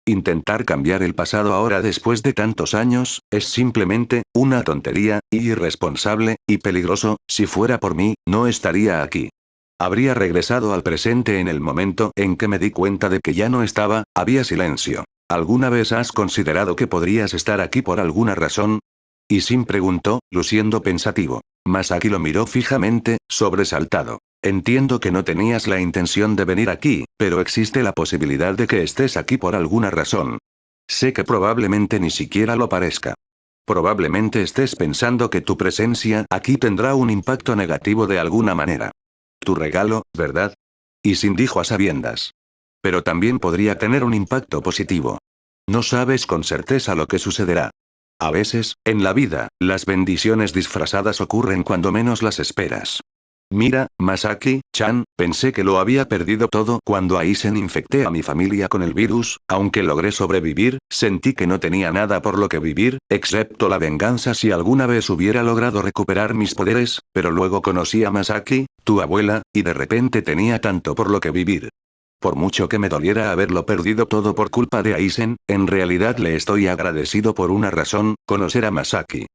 Intentar cambiar el pasado ahora después de tantos años, es simplemente una tontería, irresponsable, y peligroso. Si fuera por mí, no estaría aquí. Habría regresado al presente en el momento en que me di cuenta de que ya no estaba. Había silencio. ¿Alguna vez has considerado que podrías estar aquí por alguna razón? Isin preguntó, luciendo pensativo. Masaki lo miró fijamente, sobresaltado. Entiendo que no tenías la intención de venir aquí, pero existe la posibilidad de que estés aquí por alguna razón. Sé que probablemente ni siquiera lo parezca. Probablemente estés pensando que tu presencia aquí tendrá un impacto negativo de alguna manera. Tu regalo, ¿verdad? Y Sin dijo a sabiendas. Pero también podría tener un impacto positivo. No sabes con certeza lo que sucederá. A veces, en la vida, las bendiciones disfrazadas ocurren cuando menos las esperas. Mira, Masaki-chan, pensé que lo había perdido todo cuando Aizen infecté a mi familia con el virus, aunque logré sobrevivir, sentí que no tenía nada por lo que vivir, excepto la venganza si alguna vez hubiera logrado recuperar mis poderes, pero luego conocí a Masaki, tu abuela, y de repente tenía tanto por lo que vivir. Por mucho que me doliera haberlo perdido todo por culpa de Aizen, en realidad le estoy agradecido por una razón, conocer a Masaki.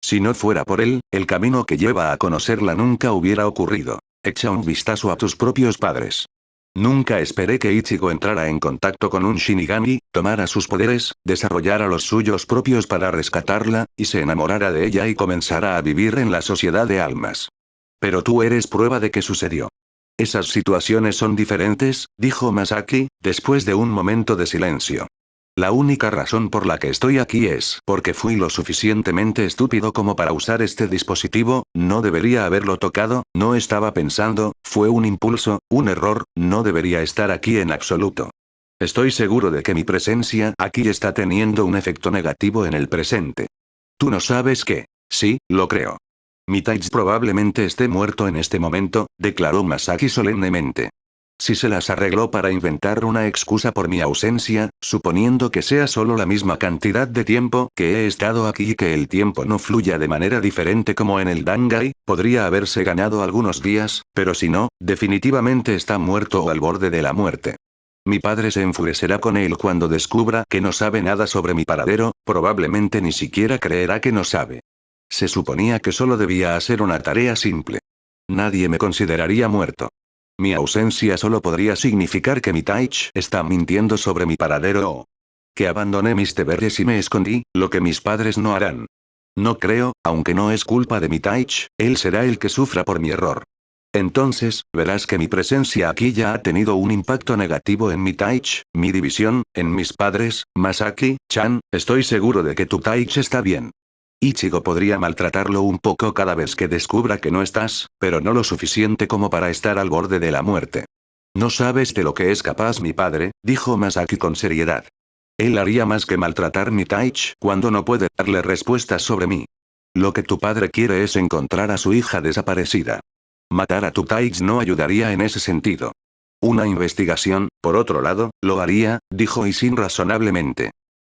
Si no fuera por él, el camino que lleva a conocerla nunca hubiera ocurrido. Echa un vistazo a tus propios padres. Nunca esperé que Ichigo entrara en contacto con un Shinigami, tomara sus poderes, desarrollara los suyos propios para rescatarla, y se enamorara de ella y comenzara a vivir en la sociedad de almas. Pero tú eres prueba de que sucedió. Esas situaciones son diferentes, dijo Masaki, después de un momento de silencio. La única razón por la que estoy aquí es porque fui lo suficientemente estúpido como para usar este dispositivo, no debería haberlo tocado, no estaba pensando, fue un impulso, un error, no debería estar aquí en absoluto. Estoy seguro de que mi presencia aquí está teniendo un efecto negativo en el presente. Tú no sabes qué. Sí, lo creo. Mi Taich probablemente esté muerto en este momento, declaró Masaki solemnemente. Si se las arregló para inventar una excusa por mi ausencia, suponiendo que sea solo la misma cantidad de tiempo que he estado aquí y que el tiempo no fluya de manera diferente como en el Dangai, podría haberse ganado algunos días, pero si no, definitivamente está muerto o al borde de la muerte. Mi padre se enfurecerá con él cuando descubra que no sabe nada sobre mi paradero, probablemente ni siquiera creerá que no sabe. Se suponía que solo debía hacer una tarea simple. Nadie me consideraría muerto. Mi ausencia solo podría significar que mi Taich está mintiendo sobre mi paradero o que abandoné mis deberes y me escondí, lo que mis padres no harán. No creo, aunque no es culpa de mi Taich, él será el que sufra por mi error. Entonces, verás que mi presencia aquí ya ha tenido un impacto negativo en mi Taich, mi división, en mis padres, Masaki-chan, estoy seguro de que tu Taich está bien. Ichigo podría maltratarlo un poco cada vez que descubra que no estás, pero no lo suficiente como para estar al borde de la muerte. No sabes de lo que es capaz mi padre, dijo Masaki con seriedad. Él haría más que maltratar mi Taich cuando no puede darle respuestas sobre mí. Lo que tu padre quiere es encontrar a su hija desaparecida. Matar a tu Taich no ayudaría en ese sentido. Una investigación, por otro lado, lo haría, dijo Isin razonablemente.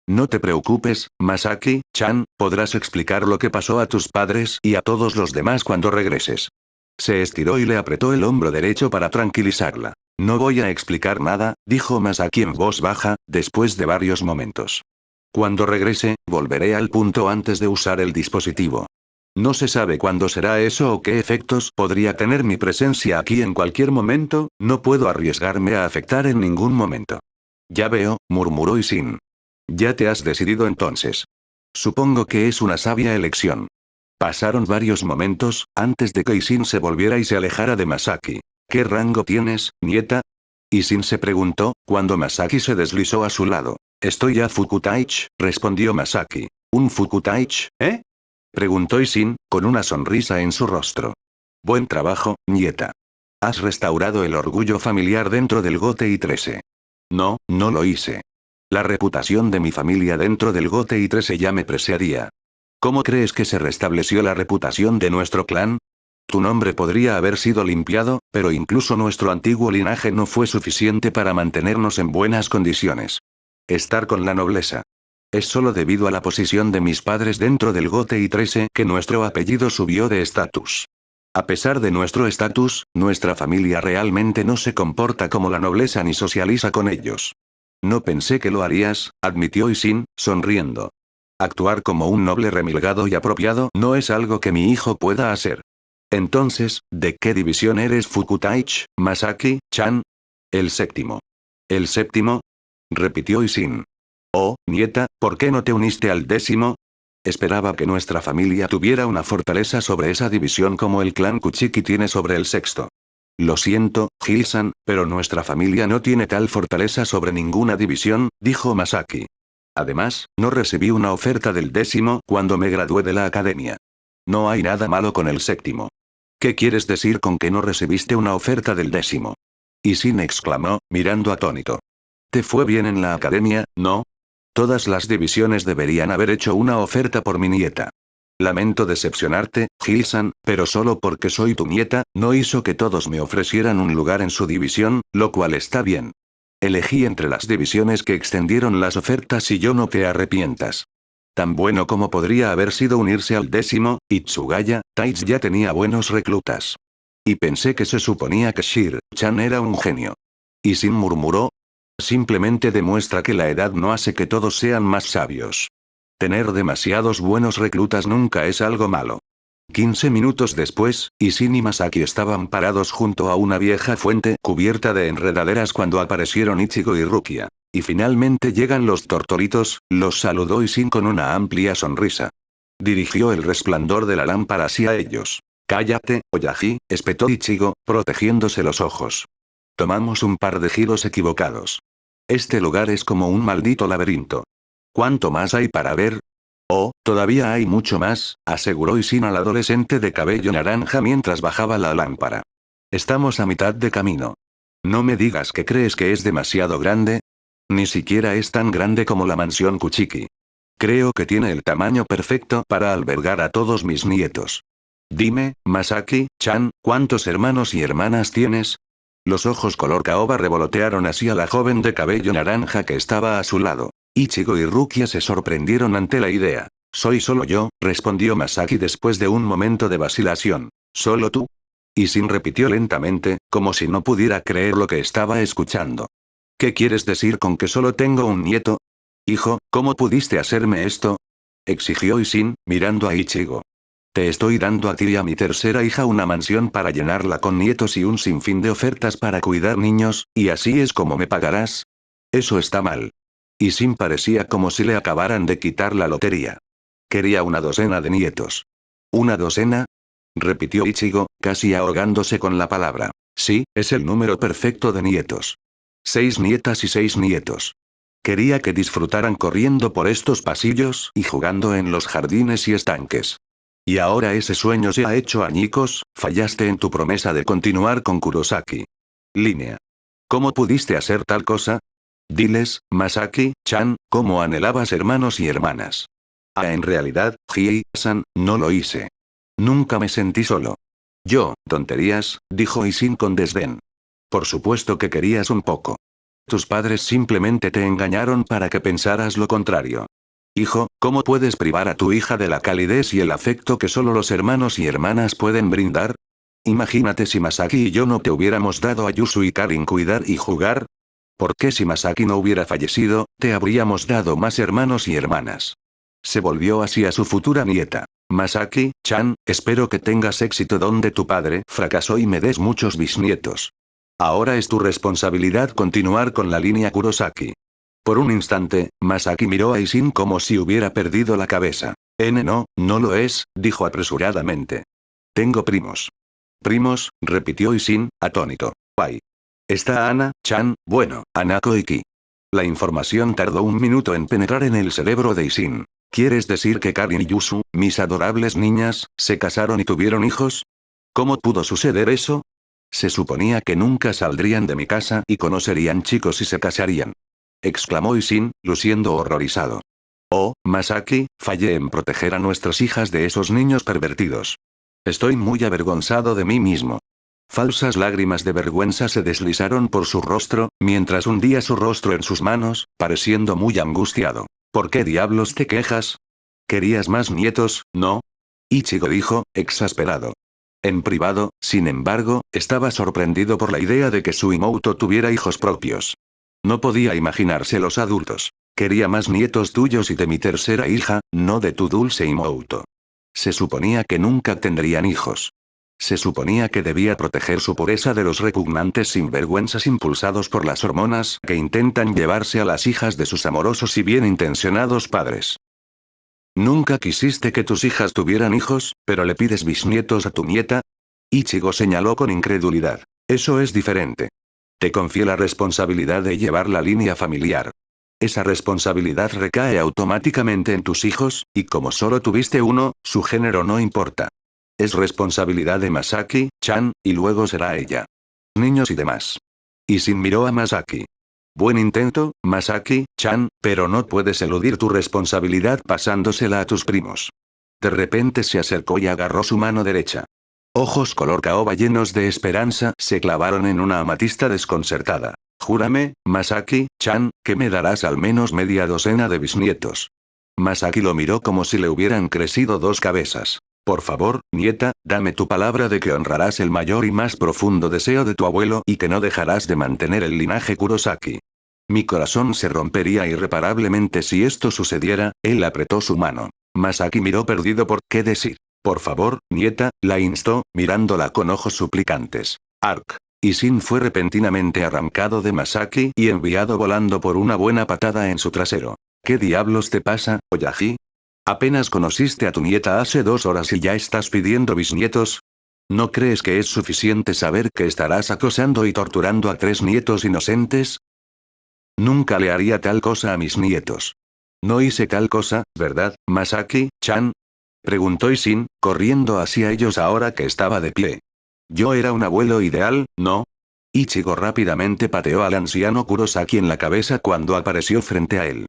No te preocupes, Masaki-chan, podrás explicar lo que pasó a tus padres y a todos los demás cuando regreses. Se estiró y le apretó el hombro derecho para tranquilizarla. No voy a explicar nada, dijo Masaki en voz baja, después de varios momentos. Cuando regrese, volveré al punto antes de usar el dispositivo. No se sabe cuándo será eso o qué efectos podría tener mi presencia aquí en cualquier momento, no puedo arriesgarme a afectar en ningún momento. Ya veo, murmuró Isin. Ya te has decidido entonces. Supongo que es una sabia elección. Pasaron varios momentos, antes de que Isin se volviera y se alejara de Masaki. ¿Qué rango tienes, nieta? Isin se preguntó, cuando Masaki se deslizó a su lado. Estoy a Fukutaich, respondió Masaki. ¿Un Fukutaich, eh? Preguntó Isin, con una sonrisa en su rostro. Buen trabajo, nieta. Has restaurado el orgullo familiar dentro del Gotei 13. No, no lo hice. La reputación de mi familia dentro del Gotei 13 ya me precedía. ¿Cómo crees que se restableció la reputación de nuestro clan? Tu nombre podría haber sido limpiado, pero incluso nuestro antiguo linaje no fue suficiente para mantenernos en buenas condiciones. Estar con la nobleza. Es solo debido a la posición de mis padres dentro del Gotei 13 que nuestro apellido subió de estatus. A pesar de nuestro estatus, nuestra familia realmente no se comporta como la nobleza ni socializa con ellos. No pensé que lo harías, admitió Isin, sonriendo. Actuar como un noble remilgado y apropiado no es algo que mi hijo pueda hacer. Entonces, ¿de qué división eres Fukutaich, Masaki-chan? El séptimo. ¿El séptimo? Repitió Isin. Oh, nieta, ¿por qué no te uniste al 10º? Esperaba que nuestra familia tuviera una fortaleza sobre esa división como el clan Kuchiki tiene sobre el sexto. Lo siento, Gilsan, pero nuestra familia no tiene tal fortaleza sobre ninguna división, dijo Masaki. Además, no recibí una oferta del 10º cuando me gradué de la academia. No hay nada malo con el 7º. ¿Qué quieres decir con que no recibiste una oferta del 10º? Isin exclamó, mirando atónito. ¿Te fue bien en la academia, no? Todas las divisiones deberían haber hecho una oferta por mi nieta. Lamento decepcionarte, Gilsan, pero solo porque soy tu nieta, no hizo que todos me ofrecieran un lugar en su división, lo cual está bien. Elegí entre las divisiones que extendieron las ofertas y yo no te arrepientas. Tan bueno como podría haber sido unirse al 10º, Itsugaya, Taits ya tenía buenos reclutas. Y pensé que se suponía que Shir-chan era un genio. Y Sin murmuró. Simplemente demuestra que la edad no hace que todos sean más sabios. Tener demasiados buenos reclutas nunca es algo malo. 15 minutos después, Isin y Masaki estaban parados junto a una vieja fuente cubierta de enredaderas cuando aparecieron Ichigo y Rukia. Y finalmente llegan los tortolitos, los saludó Isin con una amplia sonrisa. Dirigió el resplandor de la lámpara hacia ellos. Cállate, Oyaji, espetó Ichigo, protegiéndose los ojos. Tomamos un par de giros equivocados. Este lugar es como un maldito laberinto. ¿Cuánto más hay para ver? Oh, todavía hay mucho más, aseguró Isin al adolescente de cabello naranja mientras bajaba la lámpara. Estamos a mitad de camino. No me digas que crees que es demasiado grande. Ni siquiera es tan grande como la mansión Kuchiki. Creo que tiene el tamaño perfecto para albergar a todos mis nietos. Dime, Masaki-chan, ¿cuántos hermanos y hermanas tienes? Los ojos color caoba revolotearon hacia la joven de cabello naranja que estaba a su lado. Ichigo y Rukia se sorprendieron ante la idea. Soy solo yo, respondió Masaki después de un momento de vacilación. ¿Solo tú? Isin repitió lentamente, como si no pudiera creer lo que estaba escuchando. ¿Qué quieres decir con que solo tengo un nieto? Hijo, ¿cómo pudiste hacerme esto? Exigió Isin, mirando a Ichigo. Te estoy dando a ti y a mi tercera hija una mansión para llenarla con nietos y un sinfín de ofertas para cuidar niños, y así es como me pagarás. Eso está mal. Isin parecía como si le acabaran de quitar la lotería. Quería una docena de nietos. ¿Una docena? Repitió Ichigo, casi ahogándose con la palabra. Sí, es el número perfecto de nietos. 6 nietas y 6 nietos. Quería que disfrutaran corriendo por estos pasillos y jugando en los jardines y estanques. Y ahora ese sueño se ha hecho añicos, fallaste en tu promesa de continuar con Kurosaki. Línea. ¿Cómo pudiste hacer tal cosa? Diles, Masaki-chan, cómo anhelabas hermanos y hermanas. En realidad, Hii-san, no lo hice. Nunca me sentí solo. Yo, tonterías, dijo Isin con desdén. Por supuesto que querías un poco. Tus padres simplemente te engañaron para que pensaras lo contrario. Hijo, ¿cómo puedes privar a tu hija de la calidez y el afecto que solo los hermanos y hermanas pueden brindar? Imagínate si Masaki y yo no te hubiéramos dado a Yusu y Karin cuidar y jugar. ¿Por qué si Masaki no hubiera fallecido, te habríamos dado más hermanos y hermanas? Se volvió hacia su futura nieta. Masaki-chan, espero que tengas éxito donde tu padre fracasó y me des muchos bisnietos. Ahora es tu responsabilidad continuar con la línea Kurosaki. Por un instante, Masaki miró a Isin como si hubiera perdido la cabeza. No, no lo es, dijo apresuradamente. Tengo primos. ¿Primos? Repitió Isin, atónito. Guay. ¿Está Ana-chan? Bueno, Anako y Ki. La información tardó un minuto en penetrar en el cerebro de Isin. ¿Quieres decir que Karin y Yusu, mis adorables niñas, se casaron y tuvieron hijos? ¿Cómo pudo suceder eso? Se suponía que nunca saldrían de mi casa y conocerían chicos y se casarían. Exclamó Isin, luciendo horrorizado. Oh, Masaki, fallé en proteger a nuestras hijas de esos niños pervertidos. Estoy muy avergonzado de mí mismo. Falsas lágrimas de vergüenza se deslizaron por su rostro, mientras hundía su rostro en sus manos, pareciendo muy angustiado. ¿Por qué diablos te quejas? ¿Querías más nietos, no? Ichigo dijo, exasperado. En privado, sin embargo, estaba sorprendido por la idea de que su Imoto tuviera hijos propios. No podía imaginarse los adultos. Quería más nietos tuyos y de mi tercera hija, no de tu dulce Imoto. Se suponía que nunca tendrían hijos. Se suponía que debía proteger su pureza de los repugnantes sinvergüenzas impulsados por las hormonas que intentan llevarse a las hijas de sus amorosos y bien intencionados padres. ¿Nunca quisiste que tus hijas tuvieran hijos, pero le pides bisnietos a tu nieta? Ichigo señaló con incredulidad. Eso es diferente. Te confié la responsabilidad de llevar la línea familiar. Esa responsabilidad recae automáticamente en tus hijos, y como solo tuviste uno, su género no importa. Es responsabilidad de Masaki-chan, y luego será ella. Niños y demás. Y Shin miró a Masaki. Buen intento, Masaki-chan, pero no puedes eludir tu responsabilidad pasándosela a tus primos. De repente se acercó y agarró su mano derecha. Ojos color caoba llenos de esperanza se clavaron en una amatista desconcertada. Júrame, Masaki-chan, que me darás al menos media docena de bisnietos. Masaki lo miró como si le hubieran crecido dos cabezas. Por favor, nieta, dame tu palabra de que honrarás el mayor y más profundo deseo de tu abuelo y que no dejarás de mantener el linaje Kurosaki. Mi corazón se rompería irreparablemente si esto sucediera. Él apretó su mano. Masaki miró perdido por qué decir. Por favor, nieta, la instó, mirándola con ojos suplicantes. Ark. Y Shin fue repentinamente arrancado de Masaki y enviado volando por una buena patada en su trasero. ¿Qué diablos te pasa, Oyaji? Apenas conociste a tu nieta hace 2 horas y ya estás pidiendo bisnietos. ¿No crees que es suficiente saber que estarás acosando y torturando a 3 nietos inocentes? Nunca le haría tal cosa a mis nietos. No hice tal cosa, ¿verdad, Masaki-chan? Preguntó Shin, corriendo hacia ellos ahora que estaba de pie. Yo era un abuelo ideal, ¿no? Ichigo rápidamente pateó al anciano Kurosaki en la cabeza cuando apareció frente a él.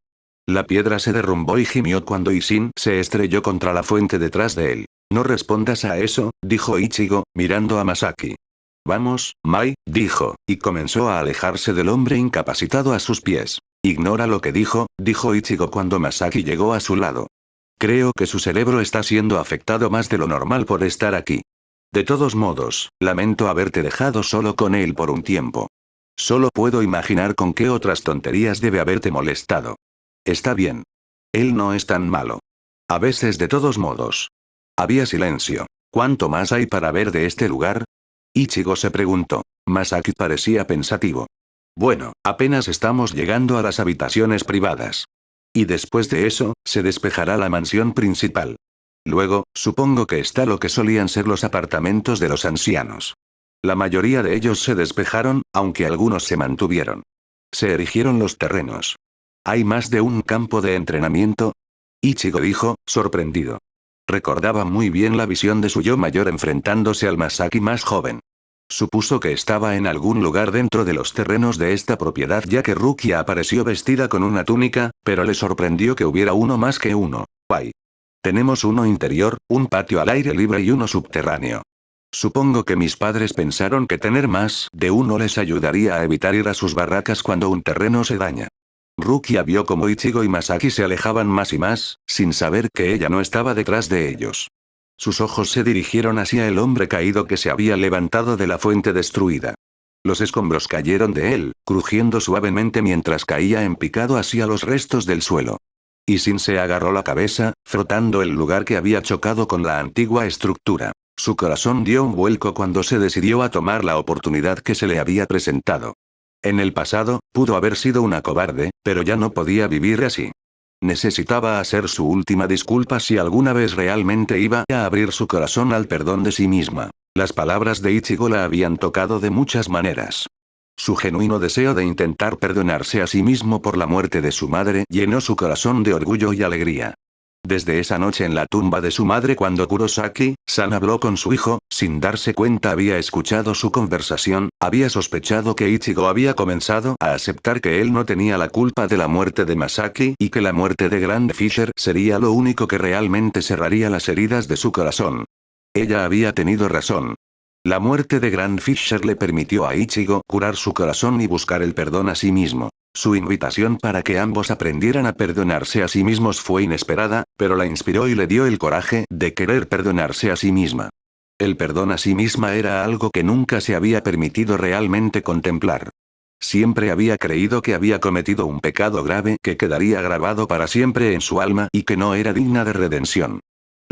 La piedra se derrumbó y gimió cuando Shin se estrelló contra la fuente detrás de él. No respondas a eso, dijo Ichigo, mirando a Masaki. Vamos, Mai, dijo, y comenzó a alejarse del hombre incapacitado a sus pies. Ignora lo que dijo Ichigo cuando Masaki llegó a su lado. Creo que su cerebro está siendo afectado más de lo normal por estar aquí. De todos modos, lamento haberte dejado solo con él por un tiempo. Solo puedo imaginar con qué otras tonterías debe haberte molestado. Está bien. Él no es tan malo. A veces de todos modos. Había silencio. ¿Cuánto más hay para ver de este lugar? Ichigo se preguntó. Masaki parecía pensativo. Bueno, apenas estamos llegando a las habitaciones privadas. Y después de eso, se despejará la mansión principal. Luego, supongo que está lo que solían ser los apartamentos de los ancianos. La mayoría de ellos se despejaron, aunque algunos se mantuvieron. Se erigieron los terrenos. ¿Hay más de un campo de entrenamiento? Ichigo dijo, sorprendido. Recordaba muy bien la visión de su yo mayor enfrentándose al Masaki más joven. Supuso que estaba en algún lugar dentro de los terrenos de esta propiedad ya que Rukia apareció vestida con una túnica, pero le sorprendió que hubiera uno más que uno. Guay. Tenemos uno interior, un patio al aire libre y uno subterráneo. Supongo que mis padres pensaron que tener más de uno les ayudaría a evitar ir a sus barracas cuando un terreno se daña. Rukia vio como Ichigo y Masaki se alejaban más y más, sin saber que ella no estaba detrás de ellos. Sus ojos se dirigieron hacia el hombre caído que se había levantado de la fuente destruida. Los escombros cayeron de él, crujiendo suavemente mientras caía en picado hacia los restos del suelo. Y Shin se agarró la cabeza, frotando el lugar que había chocado con la antigua estructura. Su corazón dio un vuelco cuando se decidió a tomar la oportunidad que se le había presentado. En el pasado, pudo haber sido una cobarde, pero ya no podía vivir así. Necesitaba hacer su última disculpa si alguna vez realmente iba a abrir su corazón al perdón de sí misma. Las palabras de Ichigo la habían tocado de muchas maneras. Su genuino deseo de intentar perdonarse a sí mismo por la muerte de su madre llenó su corazón de orgullo y alegría. Desde esa noche en la tumba de su madre cuando Kurosaki-san habló con su hijo, sin darse cuenta había escuchado su conversación, había sospechado que Ichigo había comenzado a aceptar que él no tenía la culpa de la muerte de Masaki y que la muerte de Grand Fisher sería lo único que realmente cerraría las heridas de su corazón. Ella había tenido razón. La muerte de Grand Fisher le permitió a Ichigo curar su corazón y buscar el perdón a sí mismo. Su invitación para que ambos aprendieran a perdonarse a sí mismos fue inesperada, pero la inspiró y le dio el coraje de querer perdonarse a sí misma. El perdón a sí misma era algo que nunca se había permitido realmente contemplar. Siempre había creído que había cometido un pecado grave que quedaría grabado para siempre en su alma y que no era digna de redención.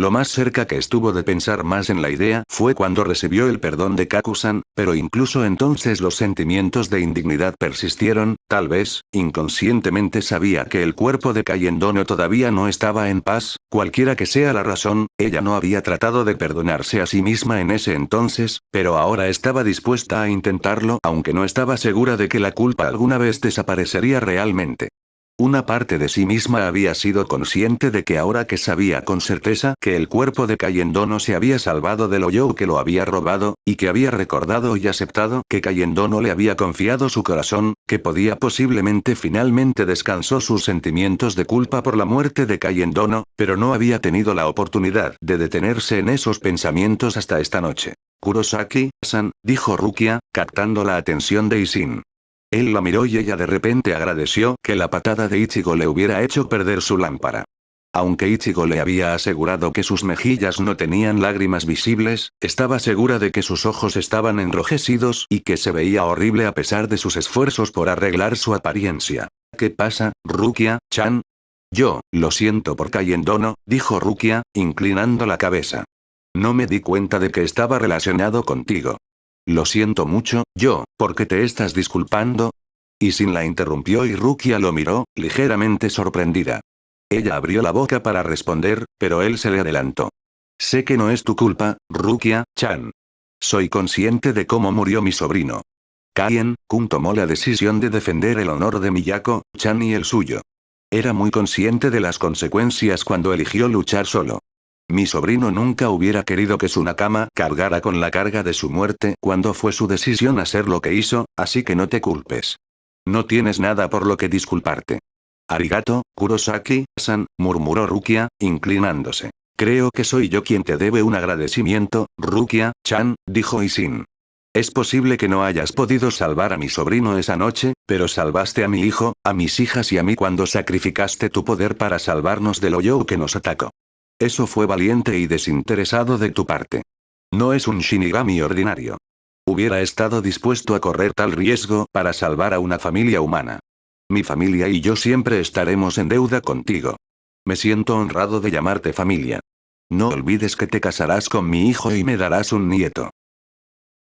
Lo más cerca que estuvo de pensar más en la idea fue cuando recibió el perdón de Kaku-san, pero incluso entonces los sentimientos de indignidad persistieron, tal vez, inconscientemente sabía que el cuerpo de Kayendono todavía no estaba en paz, cualquiera que sea la razón, ella no había tratado de perdonarse a sí misma en ese entonces, pero ahora estaba dispuesta a intentarlo aunque no estaba segura de que la culpa alguna vez desaparecería realmente. Una parte de sí misma había sido consciente de que ahora que sabía con certeza que el cuerpo de Kayendono se había salvado del hoyo que lo había robado, y que había recordado y aceptado que Kayendono le había confiado su corazón, que podía posiblemente finalmente descansó sus sentimientos de culpa por la muerte de Kayendono, pero no había tenido la oportunidad de detenerse en esos pensamientos hasta esta noche. Kurosaki-san, dijo Rukia, captando la atención de Isin. Él la miró y ella de repente agradeció que la patada de Ichigo le hubiera hecho perder su lámpara. Aunque Ichigo le había asegurado que sus mejillas no tenían lágrimas visibles, estaba segura de que sus ojos estaban enrojecidos y que se veía horrible a pesar de sus esfuerzos por arreglar su apariencia. ¿Qué pasa, Rukia-chan? Yo, lo siento por Kayendono, dijo Rukia, inclinando la cabeza. No me di cuenta de que estaba relacionado contigo. Lo siento mucho, ¿por qué te estás disculpando? Y Sin la interrumpió y Rukia lo miró, ligeramente sorprendida. Ella abrió la boca para responder, pero él se le adelantó. Sé que no es tu culpa, Rukia-chan. Soy consciente de cómo murió mi sobrino. Kaien-kun tomó la decisión de defender el honor de Miyako-chan y el suyo. Era muy consciente de las consecuencias cuando eligió luchar solo. Mi sobrino nunca hubiera querido que su Nakama cargara con la carga de su muerte cuando fue su decisión hacer lo que hizo, así que no te culpes. No tienes nada por lo que disculparte. Arigato, Kurosaki-san, murmuró Rukia, inclinándose. Creo que soy yo quien te debe un agradecimiento, Rukia-chan, dijo Isin. Es posible que no hayas podido salvar a mi sobrino esa noche, pero salvaste a mi hijo, a mis hijas y a mí cuando sacrificaste tu poder para salvarnos del hoyo que nos atacó. Eso fue valiente y desinteresado de tu parte. No es un Shinigami ordinario. Hubiera estado dispuesto a correr tal riesgo para salvar a una familia humana. Mi familia y yo siempre estaremos en deuda contigo. Me siento honrado de llamarte familia. No olvides que te casarás con mi hijo y me darás un nieto.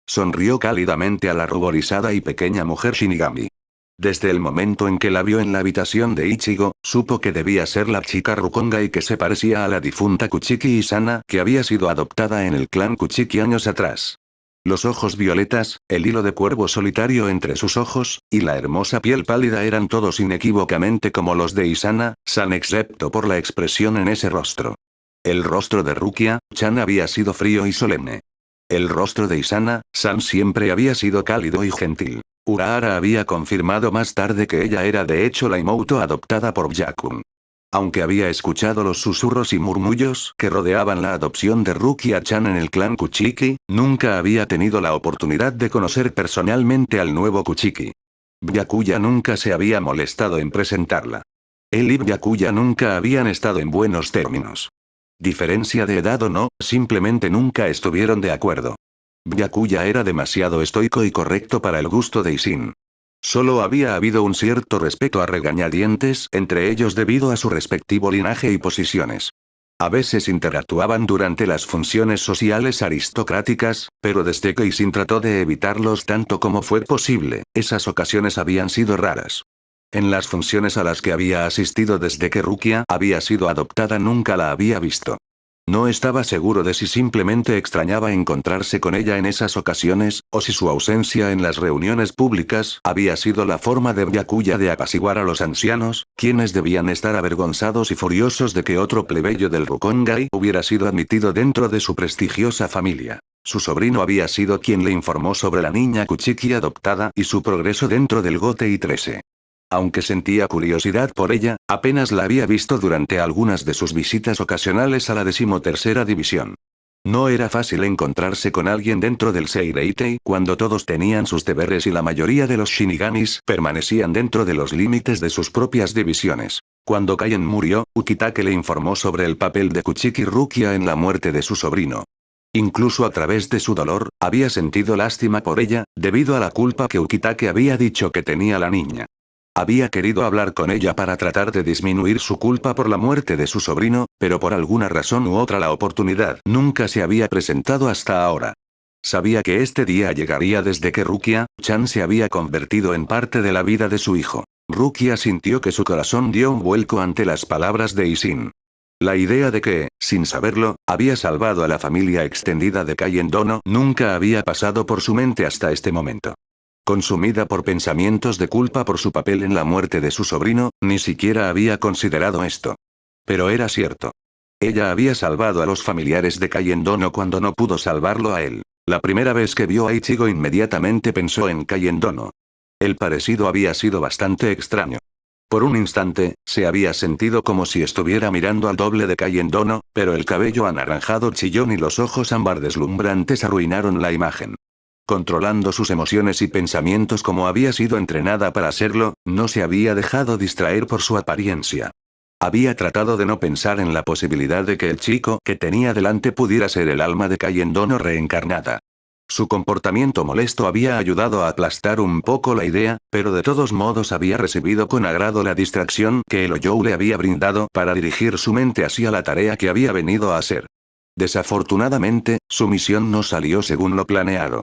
Sonrió cálidamente a la ruborizada y pequeña mujer Shinigami. Desde el momento en que la vio en la habitación de Ichigo, supo que debía ser la chica Rukonga y que se parecía a la difunta Kuchiki Isana que había sido adoptada en el clan Kuchiki años atrás. Los ojos violetas, el hilo de cuervo solitario entre sus ojos, y la hermosa piel pálida eran todos inequívocamente como los de Isana-san excepto por la expresión en ese rostro. El rostro de Rukia-chan había sido frío y solemne. El rostro de Isana-san siempre había sido cálido y gentil. Urahara había confirmado más tarde que ella era de hecho la Imouto adoptada por Byakugan. Aunque había escuchado los susurros y murmullos que rodeaban la adopción de Rukia-chan en el clan Kuchiki, nunca había tenido la oportunidad de conocer personalmente al nuevo Kuchiki. Byakuya nunca se había molestado en presentarla. Él y Byakuya nunca habían estado en buenos términos. Diferencia de edad o no, simplemente nunca estuvieron de acuerdo. Byakuya era demasiado estoico y correcto para el gusto de Isin. Solo había habido un cierto respeto a regañadientes entre ellos debido a su respectivo linaje y posiciones. A veces interactuaban durante las funciones sociales aristocráticas, pero desde que Isin trató de evitarlos tanto como fue posible, esas ocasiones habían sido raras. En las funciones a las que había asistido desde que Rukia había sido adoptada nunca la había visto. No estaba seguro de si simplemente extrañaba encontrarse con ella en esas ocasiones, o si su ausencia en las reuniones públicas había sido la forma de Byakuya de apaciguar a los ancianos, quienes debían estar avergonzados y furiosos de que otro plebeyo del Rukongai hubiera sido admitido dentro de su prestigiosa familia. Su sobrino había sido quien le informó sobre la niña Kuchiki adoptada y su progreso dentro del Gotei 13. Aunque sentía curiosidad por ella, apenas la había visto durante algunas de sus visitas ocasionales a la 13ª división. No era fácil encontrarse con alguien dentro del Seireitei cuando todos tenían sus deberes y la mayoría de los Shinigamis permanecían dentro de los límites de sus propias divisiones. Cuando Kaien murió, Ukitake le informó sobre el papel de Kuchiki Rukia en la muerte de su sobrino. Incluso a través de su dolor, había sentido lástima por ella, debido a la culpa que Ukitake había dicho que tenía la niña. Había querido hablar con ella para tratar de disminuir su culpa por la muerte de su sobrino, pero por alguna razón u otra la oportunidad nunca se había presentado hasta ahora. Sabía que este día llegaría desde que Rukia-chan se había convertido en parte de la vida de su hijo. Rukia sintió que su corazón dio un vuelco ante las palabras de Isin. La idea de que, sin saberlo, había salvado a la familia extendida de Kaien Dono nunca había pasado por su mente hasta este momento. Consumida por pensamientos de culpa por su papel en la muerte de su sobrino, ni siquiera había considerado esto. Pero era cierto. Ella había salvado a los familiares de Kaien Dono cuando no pudo salvarlo a él. La primera vez que vio a Ichigo inmediatamente pensó en Kaien Dono. El parecido había sido bastante extraño. Por un instante, se había sentido como si estuviera mirando al doble de Kaien Dono, pero el cabello anaranjado chillón y los ojos ámbar deslumbrantes arruinaron la imagen. Controlando sus emociones y pensamientos como había sido entrenada para hacerlo, no se había dejado distraer por su apariencia. Había tratado de no pensar en la posibilidad de que el chico que tenía delante pudiera ser el alma de Kaien Dono reencarnada. Su comportamiento molesto había ayudado a aplastar un poco la idea, pero de todos modos había recibido con agrado la distracción que el Oyou le había brindado para dirigir su mente hacia la tarea que había venido a hacer. Desafortunadamente, su misión no salió según lo planeado.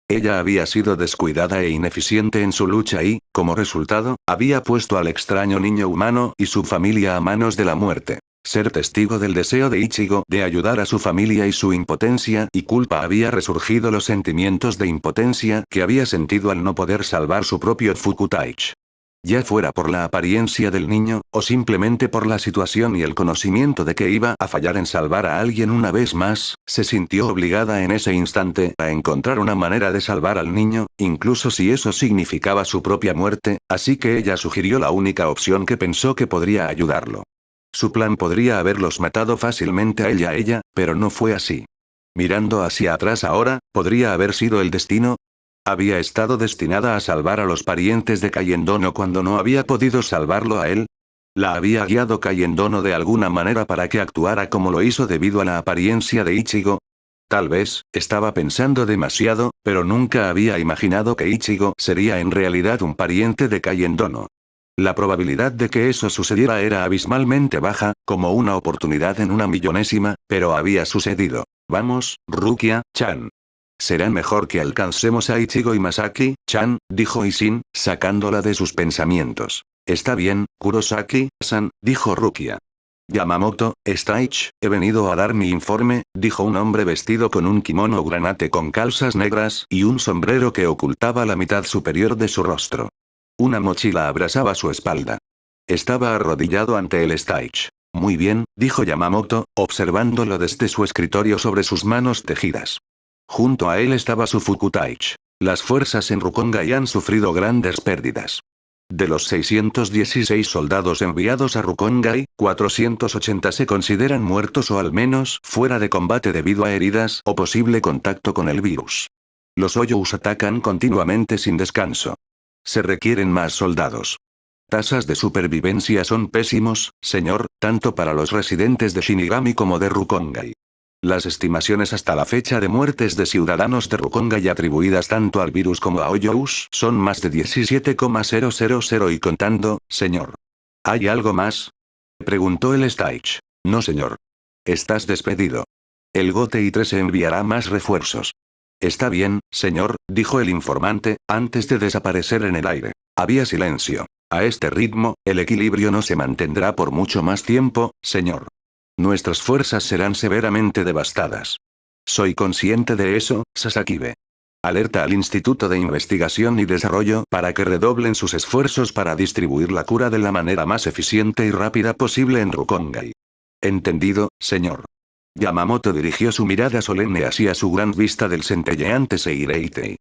Ella había sido descuidada e ineficiente en su lucha y, como resultado, había puesto al extraño niño humano y su familia a manos de la muerte. Ser testigo del deseo de Ichigo de ayudar a su familia y su impotencia y culpa había resurgido los sentimientos de impotencia que había sentido al no poder salvar su propio Fukutaichi. Ya fuera por la apariencia del niño, o simplemente por la situación y el conocimiento de que iba a fallar en salvar a alguien una vez más, se sintió obligada en ese instante a encontrar una manera de salvar al niño, incluso si eso significaba su propia muerte, así que ella sugirió la única opción que pensó que podría ayudarlo. Su plan podría haberlos matado fácilmente a ella, pero no fue así. Mirando hacia atrás ahora, ¿podría haber sido el destino? ¿Había estado destinada a salvar a los parientes de Kaien Dono cuando no había podido salvarlo a él? ¿La había guiado Kaien Dono de alguna manera para que actuara como lo hizo debido a la apariencia de Ichigo? Tal vez, estaba pensando demasiado, pero nunca había imaginado que Ichigo sería en realidad un pariente de Kaien Dono. La probabilidad de que eso sucediera era abismalmente baja, como una oportunidad en una millonésima, pero había sucedido. Vamos, Rukia-chan. Será mejor que alcancemos a Ichigo y Masaki-chan, dijo Isin, sacándola de sus pensamientos. Está bien, Kurosaki-san, dijo Rukia. Yamamoto, Staich, he venido a dar mi informe, dijo un hombre vestido con un kimono granate con calzas negras y un sombrero que ocultaba la mitad superior de su rostro. Una mochila abrazaba su espalda. Estaba arrodillado ante el Staich. Muy bien, dijo Yamamoto, observándolo desde su escritorio sobre sus manos tejidas. Junto a él estaba su Fukutaichi. Las fuerzas en Rukongai han sufrido grandes pérdidas. De los 616 soldados enviados a Rukongai, 480 se consideran muertos o al menos fuera de combate debido a heridas o posible contacto con el virus. Los Oyous atacan continuamente sin descanso. Se requieren más soldados. Tasas de supervivencia son pésimos, señor, tanto para los residentes de Shinigami como de Rukongai. Las estimaciones hasta la fecha de muertes de ciudadanos de Rukongai atribuidas tanto al virus como a Oyous son más de 17,000 y contando, señor. ¿Hay algo más? Preguntó el Staich. No, señor. Estás despedido. El Gotei 3 enviará más refuerzos. Está bien, señor, dijo el informante, antes de desaparecer en el aire. Había silencio. A este ritmo, el equilibrio no se mantendrá por mucho más tiempo, señor. Nuestras fuerzas serán severamente devastadas. Soy consciente de eso, Sasakibe. Alerta al Instituto de Investigación y Desarrollo para que redoblen sus esfuerzos para distribuir la cura de la manera más eficiente y rápida posible en Rukongai. Entendido, señor. Yamamoto dirigió su mirada solemne hacia su gran vista del centelleante Seireitei.